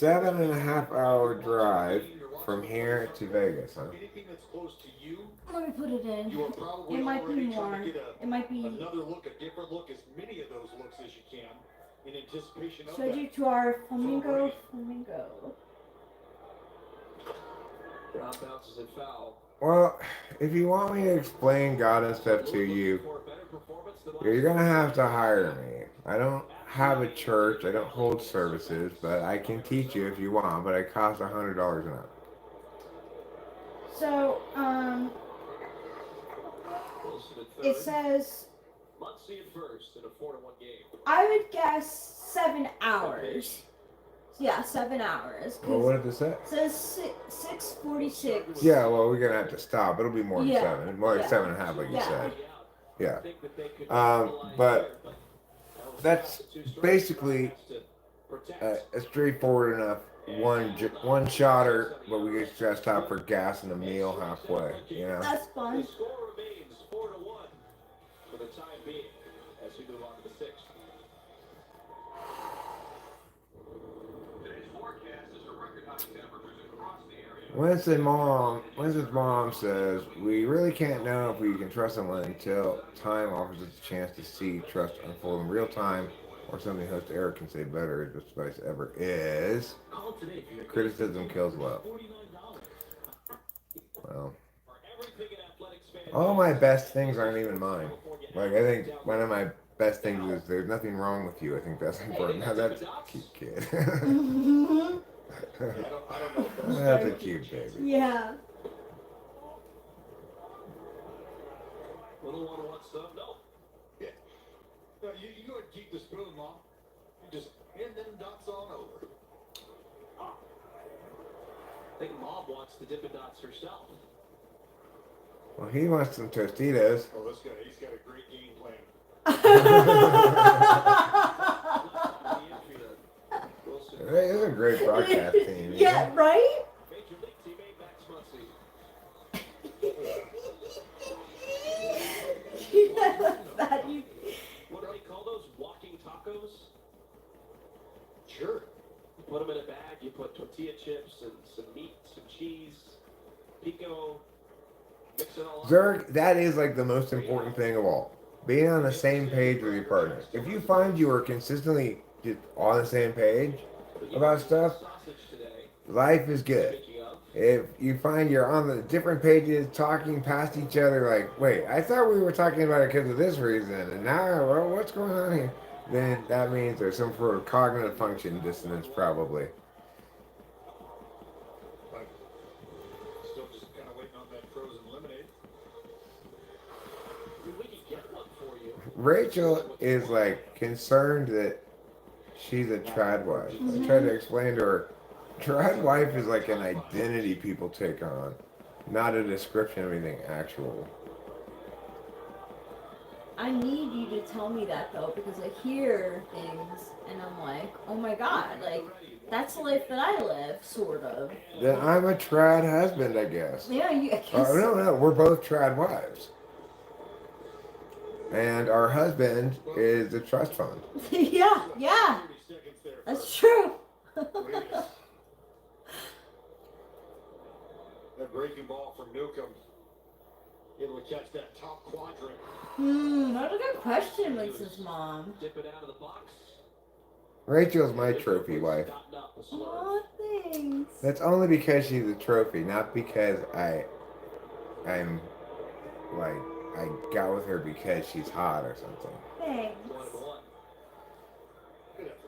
7.5 hour drive from here to Vegas, huh? Anything that's close to you, Let me put it in. you are probably It might be already more. trying to get It might be. another look, a different look, as many of those looks as you can in anticipation of Should I that. do to our flamingo? Flamingo. Ground bounces and foul. Well, if you want me to explain God and stuff to you, you're gonna have to hire me. I don't have a church, I don't hold services, but I can teach you if you want, but it costs $100 an hour. So, it says Let's see it first in a 4-1 game. I would guess 7 hours. Yeah, 7 hours. Well, what did it say? It says 6:46. Yeah, well, we're gonna have to stop. It'll be more than Yeah. 7. More like Yeah. 7.5, like you Yeah. said. Yeah. Think that they could But that's basically a straightforward enough one shotter, but we just gotta stop for gas and a meal halfway. You know. That's The fun. score remains 4-1 for the time being as we move on to the 6th. Today's forecast is for record high temperatures across the area. Winston's mom says we really can't know if we can trust someone until time offers us a chance to see trust unfold in real time, or something host Eric can say better. His advice ever is Call today for your criticism kills love. $49. Well, For everything an athletics fan all my best things aren't even mine. Like I think one of my best things is there's nothing wrong with you. I think that's important. Now that's a cute kid. I don't know if that's That's a cute baby. Yeah. Little one wants some? No. Yeah. No, you go ahead and keep the spoon, Mom. You just hand them dots on over. I think Mom wants the Dippin' Dots herself. Well, he wants some Tostitos. Oh, this guy, he's got a great game plan. Hey, this is a great broadcast team. you Yeah, know? right? Major League teammate Max Muncy. That you. What do they call those? Walking tacos? Sure. You put them in a bag, you put tortilla chips and some meat, some cheese, pico, mix it all up. Zerg, that is like the most important thing of all. Being on the same page with your partner. If you find you are consistently just on the same page about stuff, Sausage today. life is good. Speaking of, If you find you're on the different pages talking past each other, like, wait, I thought we were talking about it because of this reason, and now, well, what's going on here? Then that means there's some sort of cognitive function dissonance, probably. But still just kind of waiting on that frozen lemonade. we can get one for you. Rachel is like concerned that she's a trad wife. I tried to explain to her, trad wife is like an identity people take on, not a description of anything actual. I need you to tell me that though, because I hear things and I'm like, oh my god, like that's the life that I live, sort of. Then I'm a trad husband, I guess. Yeah, you. I guess. No, we're both trad wives. And our husband is the trust fund. Yeah, 30 yeah, seconds there. that's true. Please. That breaking ball from Newcomb. Able to catch that top quadrant. That's a good question, Lisa's mom. Dip it out of the box. Rachel's my trophy wife. Gotten up a slurve. Aw, thanks. That's only because she's a trophy, not because I'm like I got with her because she's hot or something. Thanks. 1-1. Good effort.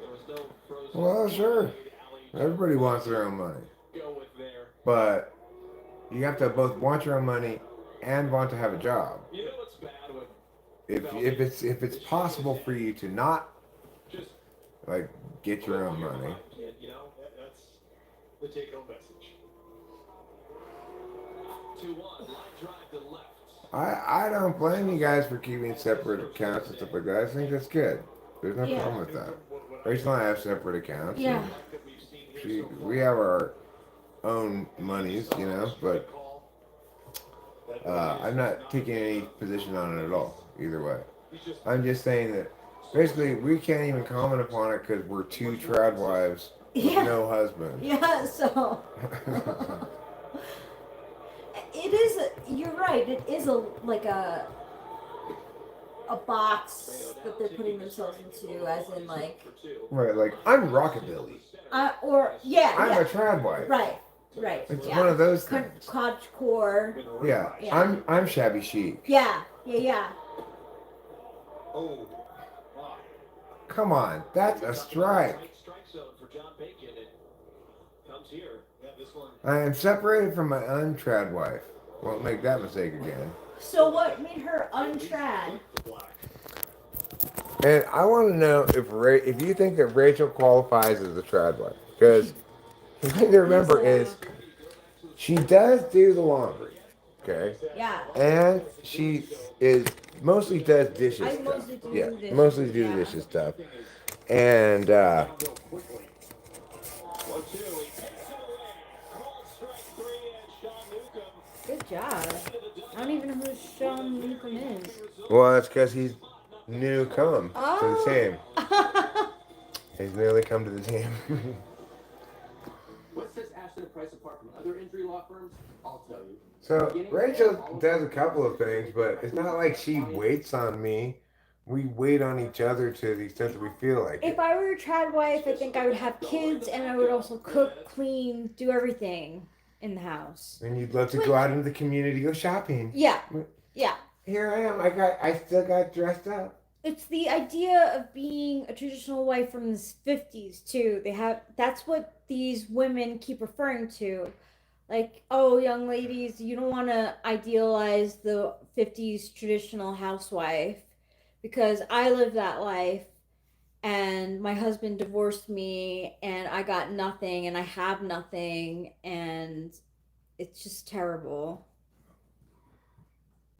There was no frozen. Well, sure. alley Everybody wants their own money, go with there. but you have to both want your own money and want to have a job. You know what's bad when If it's possible for you to not just like get your own money, kid, you know? That's the take-home message. 2-1. Line drive to left. I don't blame you guys for keeping separate accounts and stuff like that. I think that's good. There's no Yeah. problem with that. Rachel and I have separate accounts. Yeah. and That we've seen here so far. we have our own monies, you know, but I'm not taking any position on it at all, either way. I'm just saying that basically we can't even comment upon it because we're two trad wives with Yeah. no husband. Yeah, so it is. You're right. It is like a box that they're putting themselves into, as in like, Right, like I'm rockabilly. or yeah, I'm yeah, a trad wife. right, right. It's Yeah. one of those things. Cottagecore. Yeah, Yeah. I'm shabby chic. Yeah, yeah. Oh, Come on, that's a strike. Strike zone for John Bacon. It comes here. Yeah, this one. I am separated from my untrad wife. Won't make that mistake again. So what made her untrad? And I want to know if you think that Rachel qualifies as a trad wife, because the thing to remember is she does do the laundry, okay, Yeah. and she is mostly does dishes I stuff. mostly do Yeah, the dishes, mostly do yeah. the dishes stuff, and Downhill quickly. 1-2. He Takes it away. Called strike three, and Sean Newcomb Good job. I don't even know who Sean Newcomb is. well, that's because he's new come to the team. Oh. He's newly come to the team. What sets Ashton Price apart from other injury law firms? I'll tell you. So Rachel does a couple of things, but it's not like she waits on me. We wait on each other to the extent that we feel like If it. I were a trad wife, I think I would have kids and I would also cook, clean, do everything in the house. And you'd love to go out into the community, go shopping. Yeah. Yeah. Here I am. I still got dressed up. It's the idea of being a traditional wife from the 50s too. That's what these women keep referring to. Like, oh, young ladies, you don't want to idealize the 50s traditional housewife because I lived that life and my husband divorced me and I got nothing and I have nothing and it's just terrible.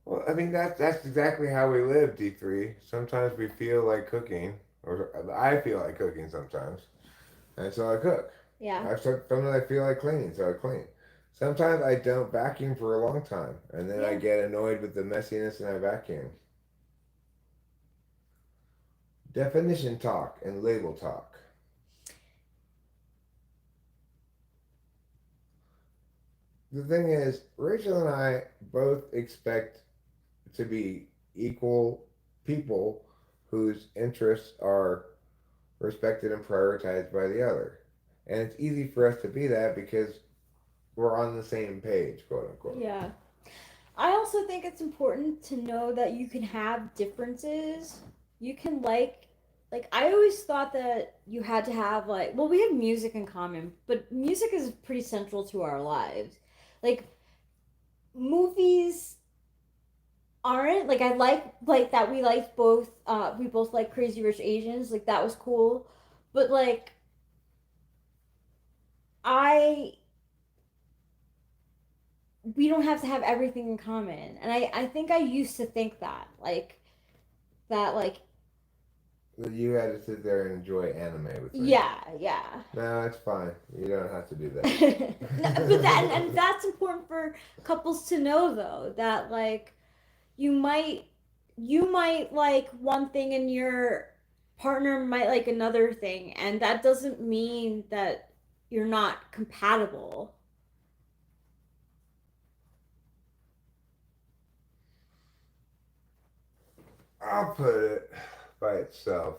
Well, I mean that's exactly how we live, D3. Sometimes we feel like cooking, or I feel like cooking sometimes, and so I cook. Yeah. Sometimes I feel like cleaning, so I clean. Sometimes I don't vacuum for a long time, and then I Yeah. get annoyed with the messiness and I vacuum. Definition talk and label talk. The thing is, Rachel and I both expect to be equal people whose interests are respected and prioritized by the other. And it's easy for us to be that because we're on the same page, quote unquote. Yeah. I also think it's important to know that you can have differences. You can like I always thought that you had to have well, we have music in common, but music is pretty central to our lives. Like movies aren't I like that we liked both we both like Crazy Rich Asians, like that was cool. But I we don't have to have everything in common. And I think I used to think that. You had to sit there and enjoy anime with me. Yeah. No, it's fine. You don't have to do that. No, but and that's important for couples to know though, that you might like one thing and your partner might like another thing, and that doesn't mean that you're not compatible. I'll put it by itself.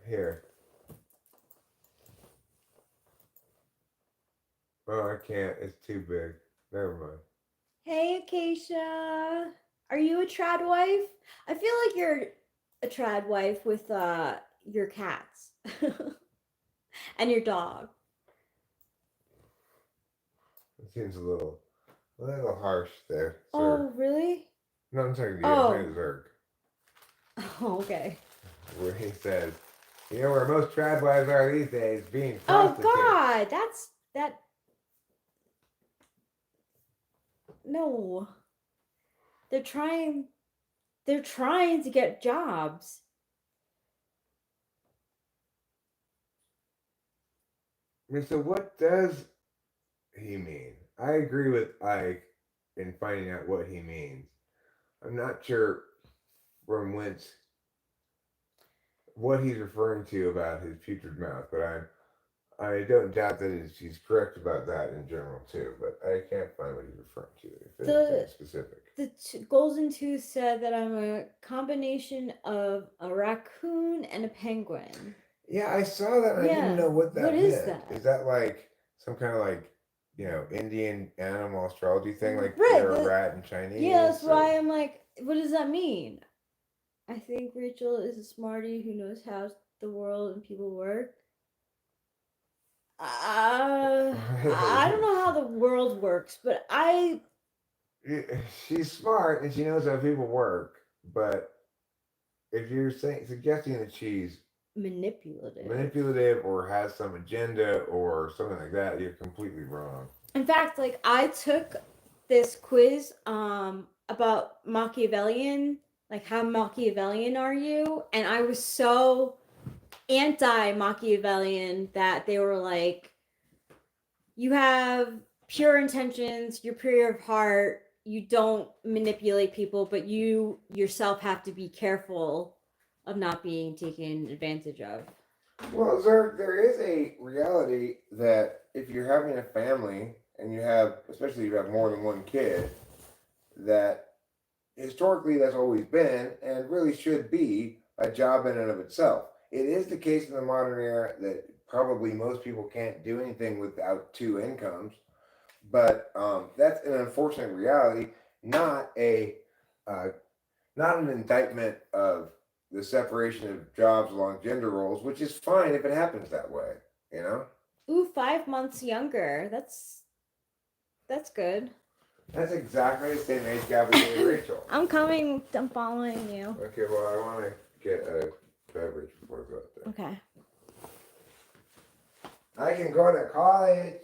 Here. Oh, I can't. It's too big. Never mind. Hey, Acacia. Are you a trad wife? I feel like you're a trad wife with your cats and your dog. It seems a little harsh there, sir. Oh, really? No, I'm talking to you. Oh. I'm talking to Zerg. Oh, okay. Where he says, you know where most trad wives are these days, being Oh prostitutes. God, that. No. They're trying to get jobs. I mean, so what does he mean? I agree with Ike in finding out what he means. I'm not sure from whence what he's referring to about his putrid mouth, but I don't doubt that he's correct about that in general too. But I can't find what he's referring to. If anything specific. The golden tooth said that I'm a combination of a raccoon and a penguin. Yeah, I saw that. And I didn't Yeah. know what that What meant. is that? Is that like some kind of like Indian animal astrology thing? Like Right, you're a rat in Chinese? Yeah, that's or- why I'm like, what does that mean? I think Rachel is a smarty who knows how the world and people work. I don't know how the world works, but She's smart and she knows how people work, but if you're suggesting that she's manipulative or has some agenda or something like that, you're completely wrong. In fact, like I took this quiz about Machiavellian, like how Machiavellian are you? And I was so anti-Machiavellian that they were like, you have pure intentions, you're pure of heart, you don't manipulate people, but you yourself have to be careful of not being taken advantage of. Well, there is a reality that if you're having a family and you have, especially if you have more than one kid, that historically that's always been and really should be a job in and of itself. It is the case in the modern era that probably most people can't do anything without two incomes, but that's an unfortunate reality, not a not an indictment of the separation of jobs along gender roles, which is fine if it happens that way, you know? Ooh, 5 months younger. That's good. That's exactly the same age gap as me and Rachel. I'm coming. I'm following you. Okay, well, I want to get a beverage before I go out there. Okay. I can go to college.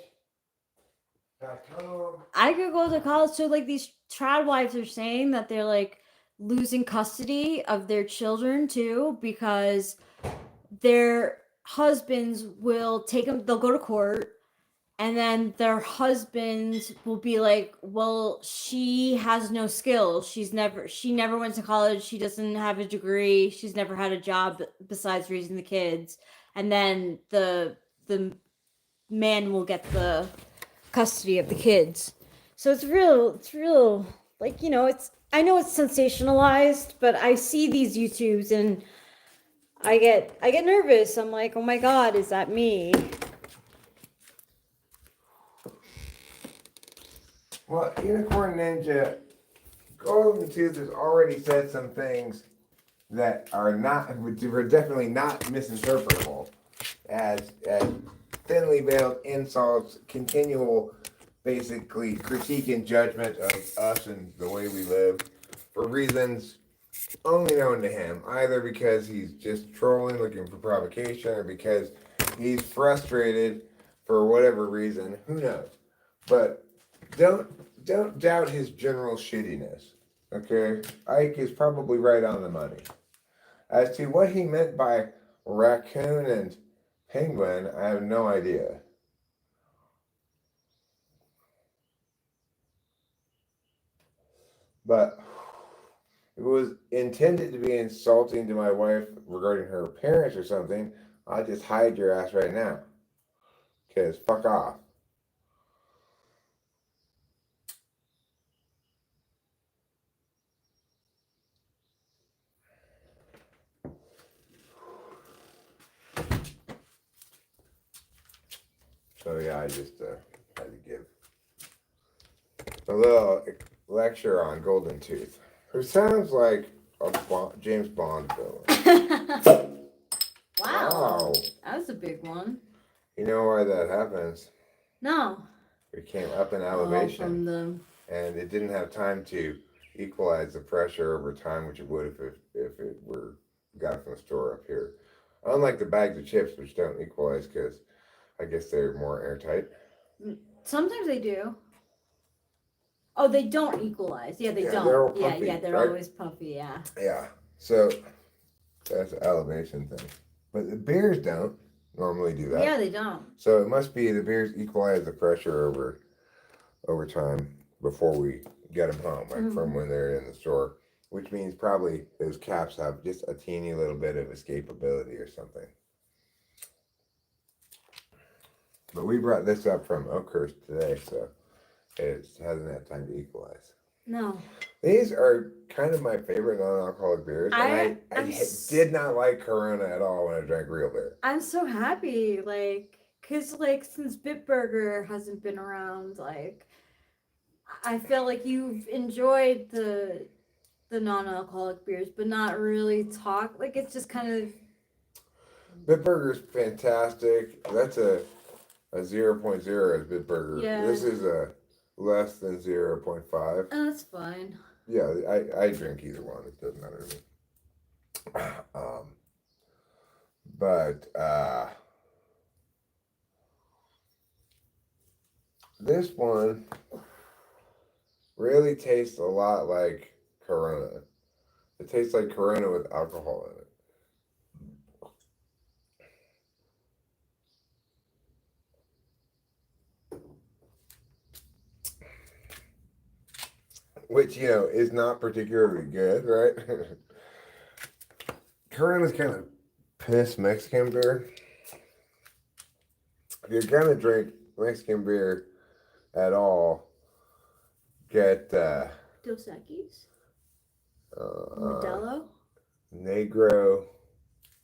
.com. I could go to college. So, like, these trad wives are saying that they're like losing custody of their children too because their husbands will take them. They'll go to court, and then their husbands will be like, "Well, she has no skills. She never went to college. She doesn't have a degree. She's never had a job besides raising the kids." And then the man will get the custody of the kids. So it's real like, I know it's sensationalized, but I see these YouTubes and I get nervous. I'm like, "Oh my god, is that me?" Well, Unicorn Ninja, Golden Tooth has already said some things that are definitely not misinterpretable as thinly veiled insults, continual, basically, critique and judgment of us and the way we live for reasons only known to him, either because he's just trolling, looking for provocation, or because he's frustrated for whatever reason. Who knows? But don't doubt his general shittiness. Okay, Ike is probably right on the money. As to what he meant by raccoon and penguin, I have no idea. But if it was intended to be insulting to my wife regarding her appearance or something, I'll just hide your ass right now. Because fuck off. So yeah, I just had to give a little lecture on Golden Tooth, who sounds like a James Bond villain. Wow. That was a big one. You know why that happens? No. It came up in elevation, and it didn't have time to equalize the pressure over time, which it would if it were got from the store up here. Unlike the bags of chips, which don't equalize because I guess they're more airtight. Sometimes they do. Oh, they don't equalize. Yeah, they Yeah, don't. they're all puffy, they're right? always puffy. Yeah. Yeah. So that's an elevation thing. But the beers don't normally do that. Yeah, they don't. So it must be the beers equalize the pressure over time before we get them home, like from when they're in the store, which means probably those caps have just a teeny little bit of escapability or something. But we brought this up from Oakhurst today, so it hasn't had time to equalize. No. These are kind of my favorite non-alcoholic beers, and I did not like Corona at all when I drank real beer. I'm so happy, like, cause like since Bitburger hasn't been around, like, I feel like you've enjoyed the non-alcoholic beers, but not really talk. Like it's just kind of. Bitburger's fantastic. That's a 0.0 is Bitburger. Yeah. This is a less than 0.5. Oh, that's fine. Yeah, I drink either one. It doesn't matter to me. But this one really tastes a lot like Corona. It tastes like Corona with alcohol in it. Which, you know, is not particularly good, right? Corona's kind of piss Mexican beer. If you're gonna drink Mexican beer at all, get Dos Equis. Modelo. Negro.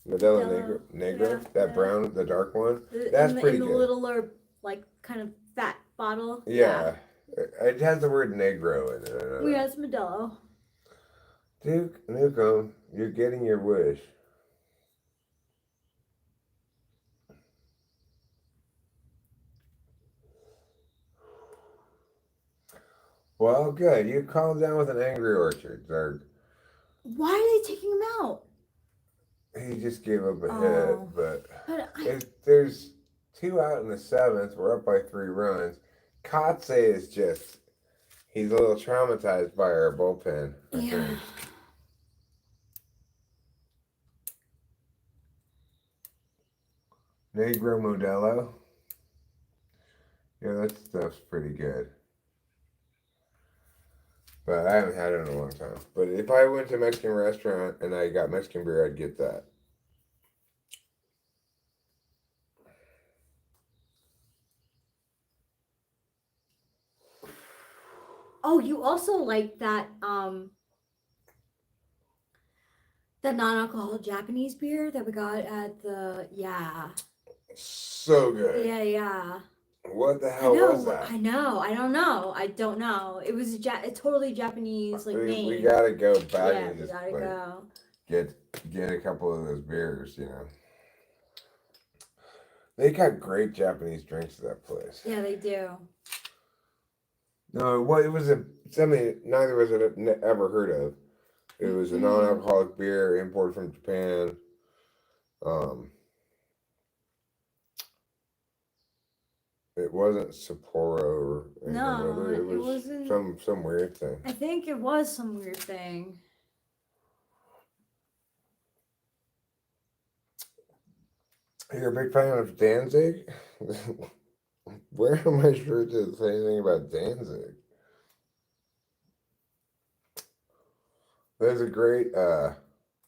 Modelo Negro. Yeah, That brown, the dark one. That's pretty in the good. littler, like, kind of fat bottle. Yeah. It has the word Negro in it. We has Modelo. Duke Nukem, you're getting your wish. Well, good. You calmed down with an angry orchard, Zerg. Why are they taking him out? He just gave up a hit, but But there's 2 out in the 7th. We're up by 3 runs. Kotze is just, he's a little traumatized by our bullpen, I think. Negro Modelo. Yeah, that stuff's pretty good. But I haven't had it in a long time. But if I went to a Mexican restaurant and I got Mexican beer, I'd get that. Oh, you also like that that non-alcoholic Japanese beer that we got at the So good. Yeah. What the hell was that? I know. I don't know. I don't know. It was a totally Japanese name. We gotta go back Yeah, and we just gotta go. get a couple of those beers, you know. They got great Japanese drinks at that place. Yeah, they do. No, it was something neither of us had ever heard of. It was a non-alcoholic beer imported from Japan. It wasn't Sapporo or anything. No, it it was wasn't. some weird thing. I think it was some weird thing. You're a big fan of Danzig? Where am I sure to say anything about Danzig? There's a great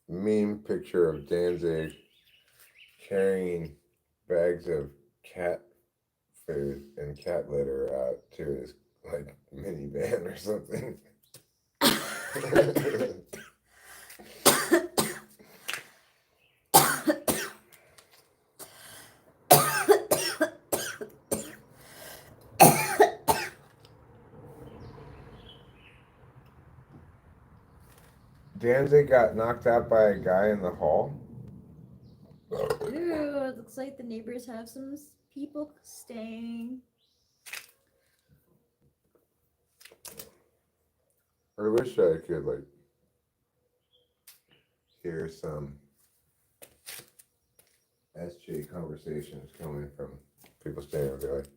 meme picture of Danzig carrying bags of cat food and cat litter out to his like minivan or something. Danzig got knocked out by a guy in the hall. Ooh, it looks like the neighbors have some people staying. I wish I could like hear some SJ conversations coming from people staying over there. Like,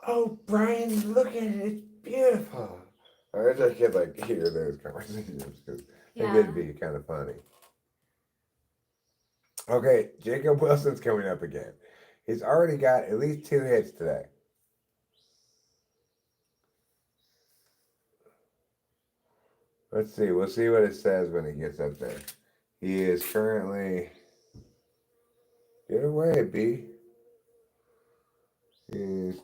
oh, Brian, look at it. It's beautiful. I wish I could like hear those conversations because it would be kind of funny. Okay, Jacob Wilson's coming up again. He's already got at least 2 hits today. Let's see. We'll see what it says when he gets up there. He is currently. Get away, B. He's.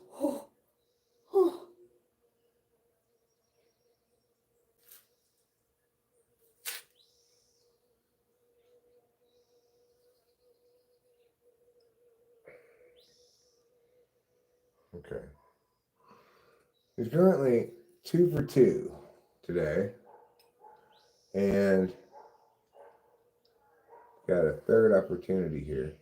Okay. He's currently 2 for 2 today. And got a third opportunity here.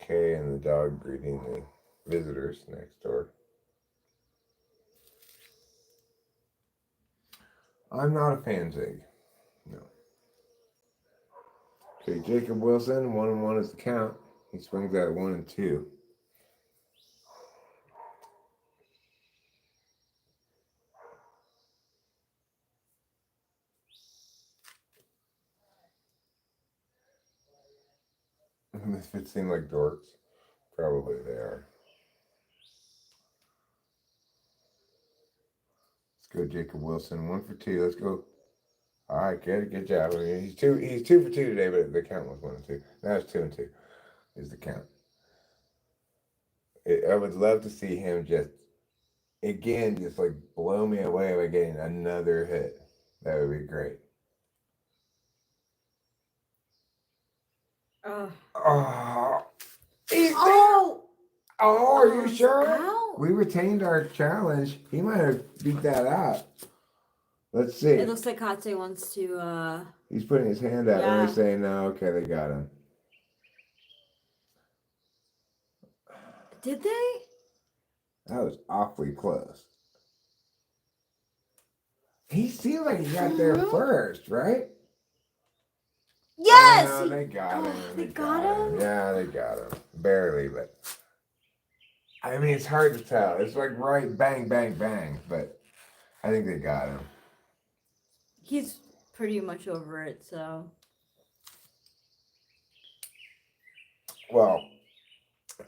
Okay, and the dog greeting the visitors next door. I'm not a pansig. No. Okay, Jacob Wilson, 1-1 is the count. He swings at 1-2. If it seemed like dorks, probably they are. Let's go, Jacob Wilson. 1 for 2. Let's go. All right, good job. I mean, he's two for 2 today, but the count was 1-2. Now it's 2-2 is the count. I would love to see him just like blow me away by getting another hit. That would be great. Oh, he's Oh! are you it's sure? out. We retained our challenge. He might have beat that out. Let's see. It looks like Katse wants to, He's putting his hand out. Yeah. Let me say no. Okay, they got him. Did they? That was awfully close. He seemed like he got there first, right? Yes! Oh, no, they got him. They got him? Yeah, they got him. Barely, but I mean, it's hard to tell. It's like right, bang, bang, bang, but I think they got him. He's pretty much over it, so. Well,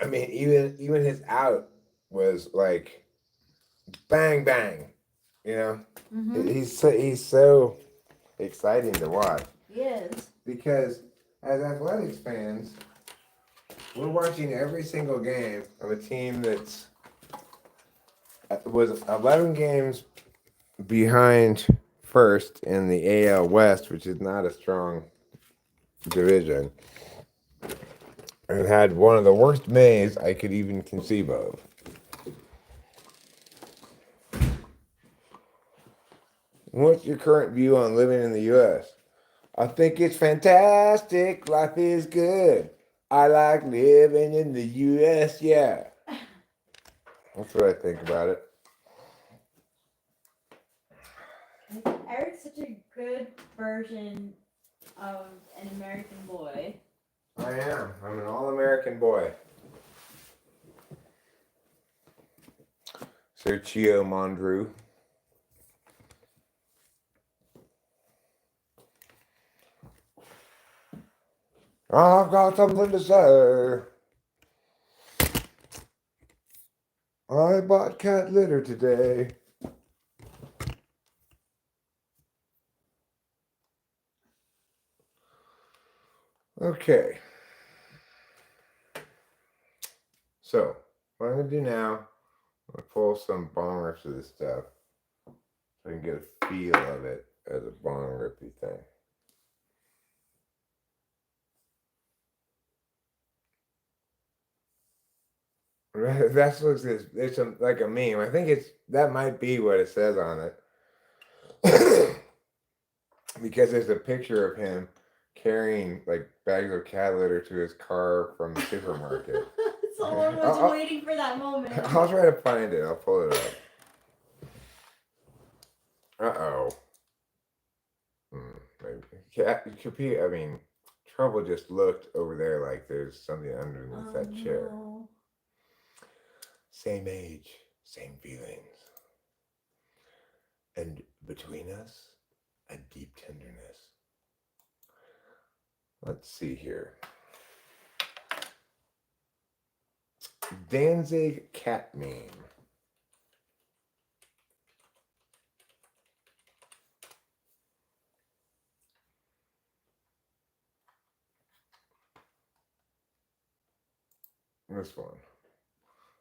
I mean, even his out was like bang, bang. You know, Mm-hmm. he's so exciting to watch He is. because as athletics fans, we're watching every single game of a team that's was 11 games behind first in the AL West, which is not a strong division, and had one of the worst Mays I could even conceive of. What's your current view on living in the U.S.? I think it's fantastic. Life is good. I like living in the U.S., yeah. That's what I think about it. Eric's such a good version of an American boy. I am. I'm an all-American boy. Sergio Mondru. I've got something to say. I bought cat litter today. Okay. So, what I'm going to do now, I'm going to pull some bong rips of this stuff so I can get a feel of it as a bong rippy thing. That's it's like a meme. I think that might be what it says on it. Because there's a picture of him carrying like bags of cat litter to his car from the supermarket. Someone was waiting for that moment. I'll try to find it. I'll pull it up. Uh-oh. Maybe. Yeah, it could be, I mean, Trouble just looked over there like there's something underneath that chair. No. Same age, same feelings. And between us, a deep tenderness. Let's see here. Danzig cat meme. This one.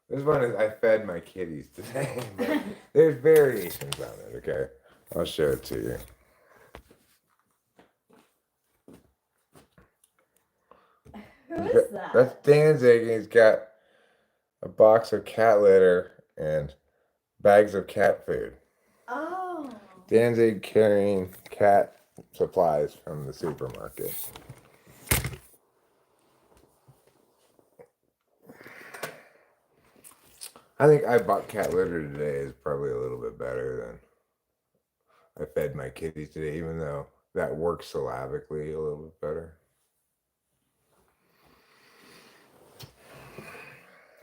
This one is I fed my kitties today. But there's variations on it, okay? I'll show it to you. Who is that? That's Danzig, and he's got a box of cat litter and bags of cat food. Oh. Danzig carrying cat supplies from the supermarket. I think I bought cat litter today is probably a little bit better than I fed my kitties today, even though that works syllabically a little bit better.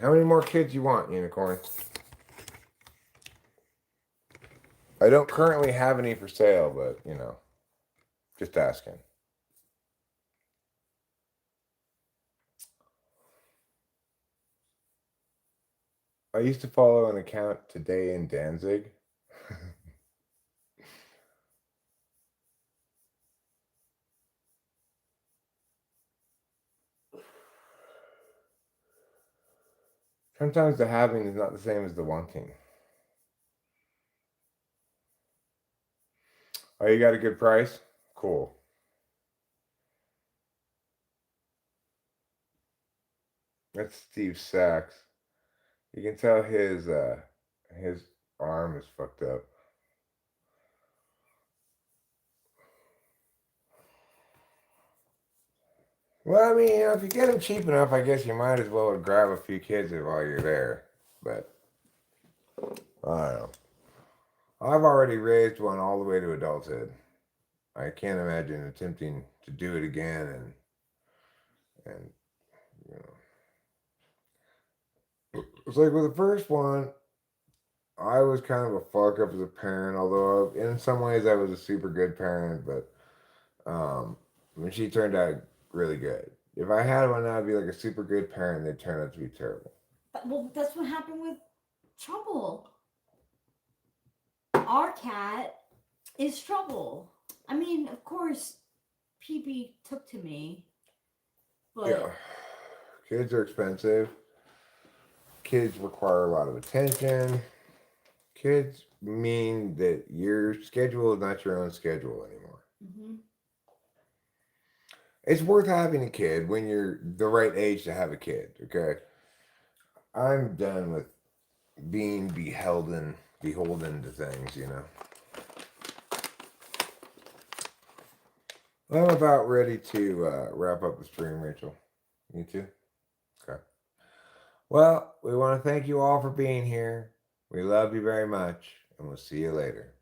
How many more kids you want, Unicorn? I don't currently have any for sale, but, you know, just asking. I used to follow an account today in Danzig. Sometimes the having is not the same as the wanting. Oh, you got a good price? Cool. That's Steve Sachs. You can tell his arm is fucked up. Well, I mean, you know, if you get them cheap enough, I guess you might as well grab a few kids while you're there. But I don't know. I've already raised one all the way to adulthood. I can't imagine attempting to do it again, and you know, it's like with the first one, I was kind of a fuck up as a parent. Although in some ways I was a super good parent, but when she turned out really good. If I had one, I'd be like a super good parent. They'd turn out to be terrible. Well, that's what happened with Trouble. Our cat is Trouble. I mean, of course, PB took to me, but Yeah, kids are expensive. Kids require a lot of attention. Kids mean that your schedule is not your own schedule anymore. mm-hmm. It's worth having a kid when you're the right age to have a kid, okay? I'm done with being beholden to things, you know. I'm about ready to wrap up the stream, Rachel. You too? Okay. Well, we want to thank you all for being here. We love you very much, and we'll see you later.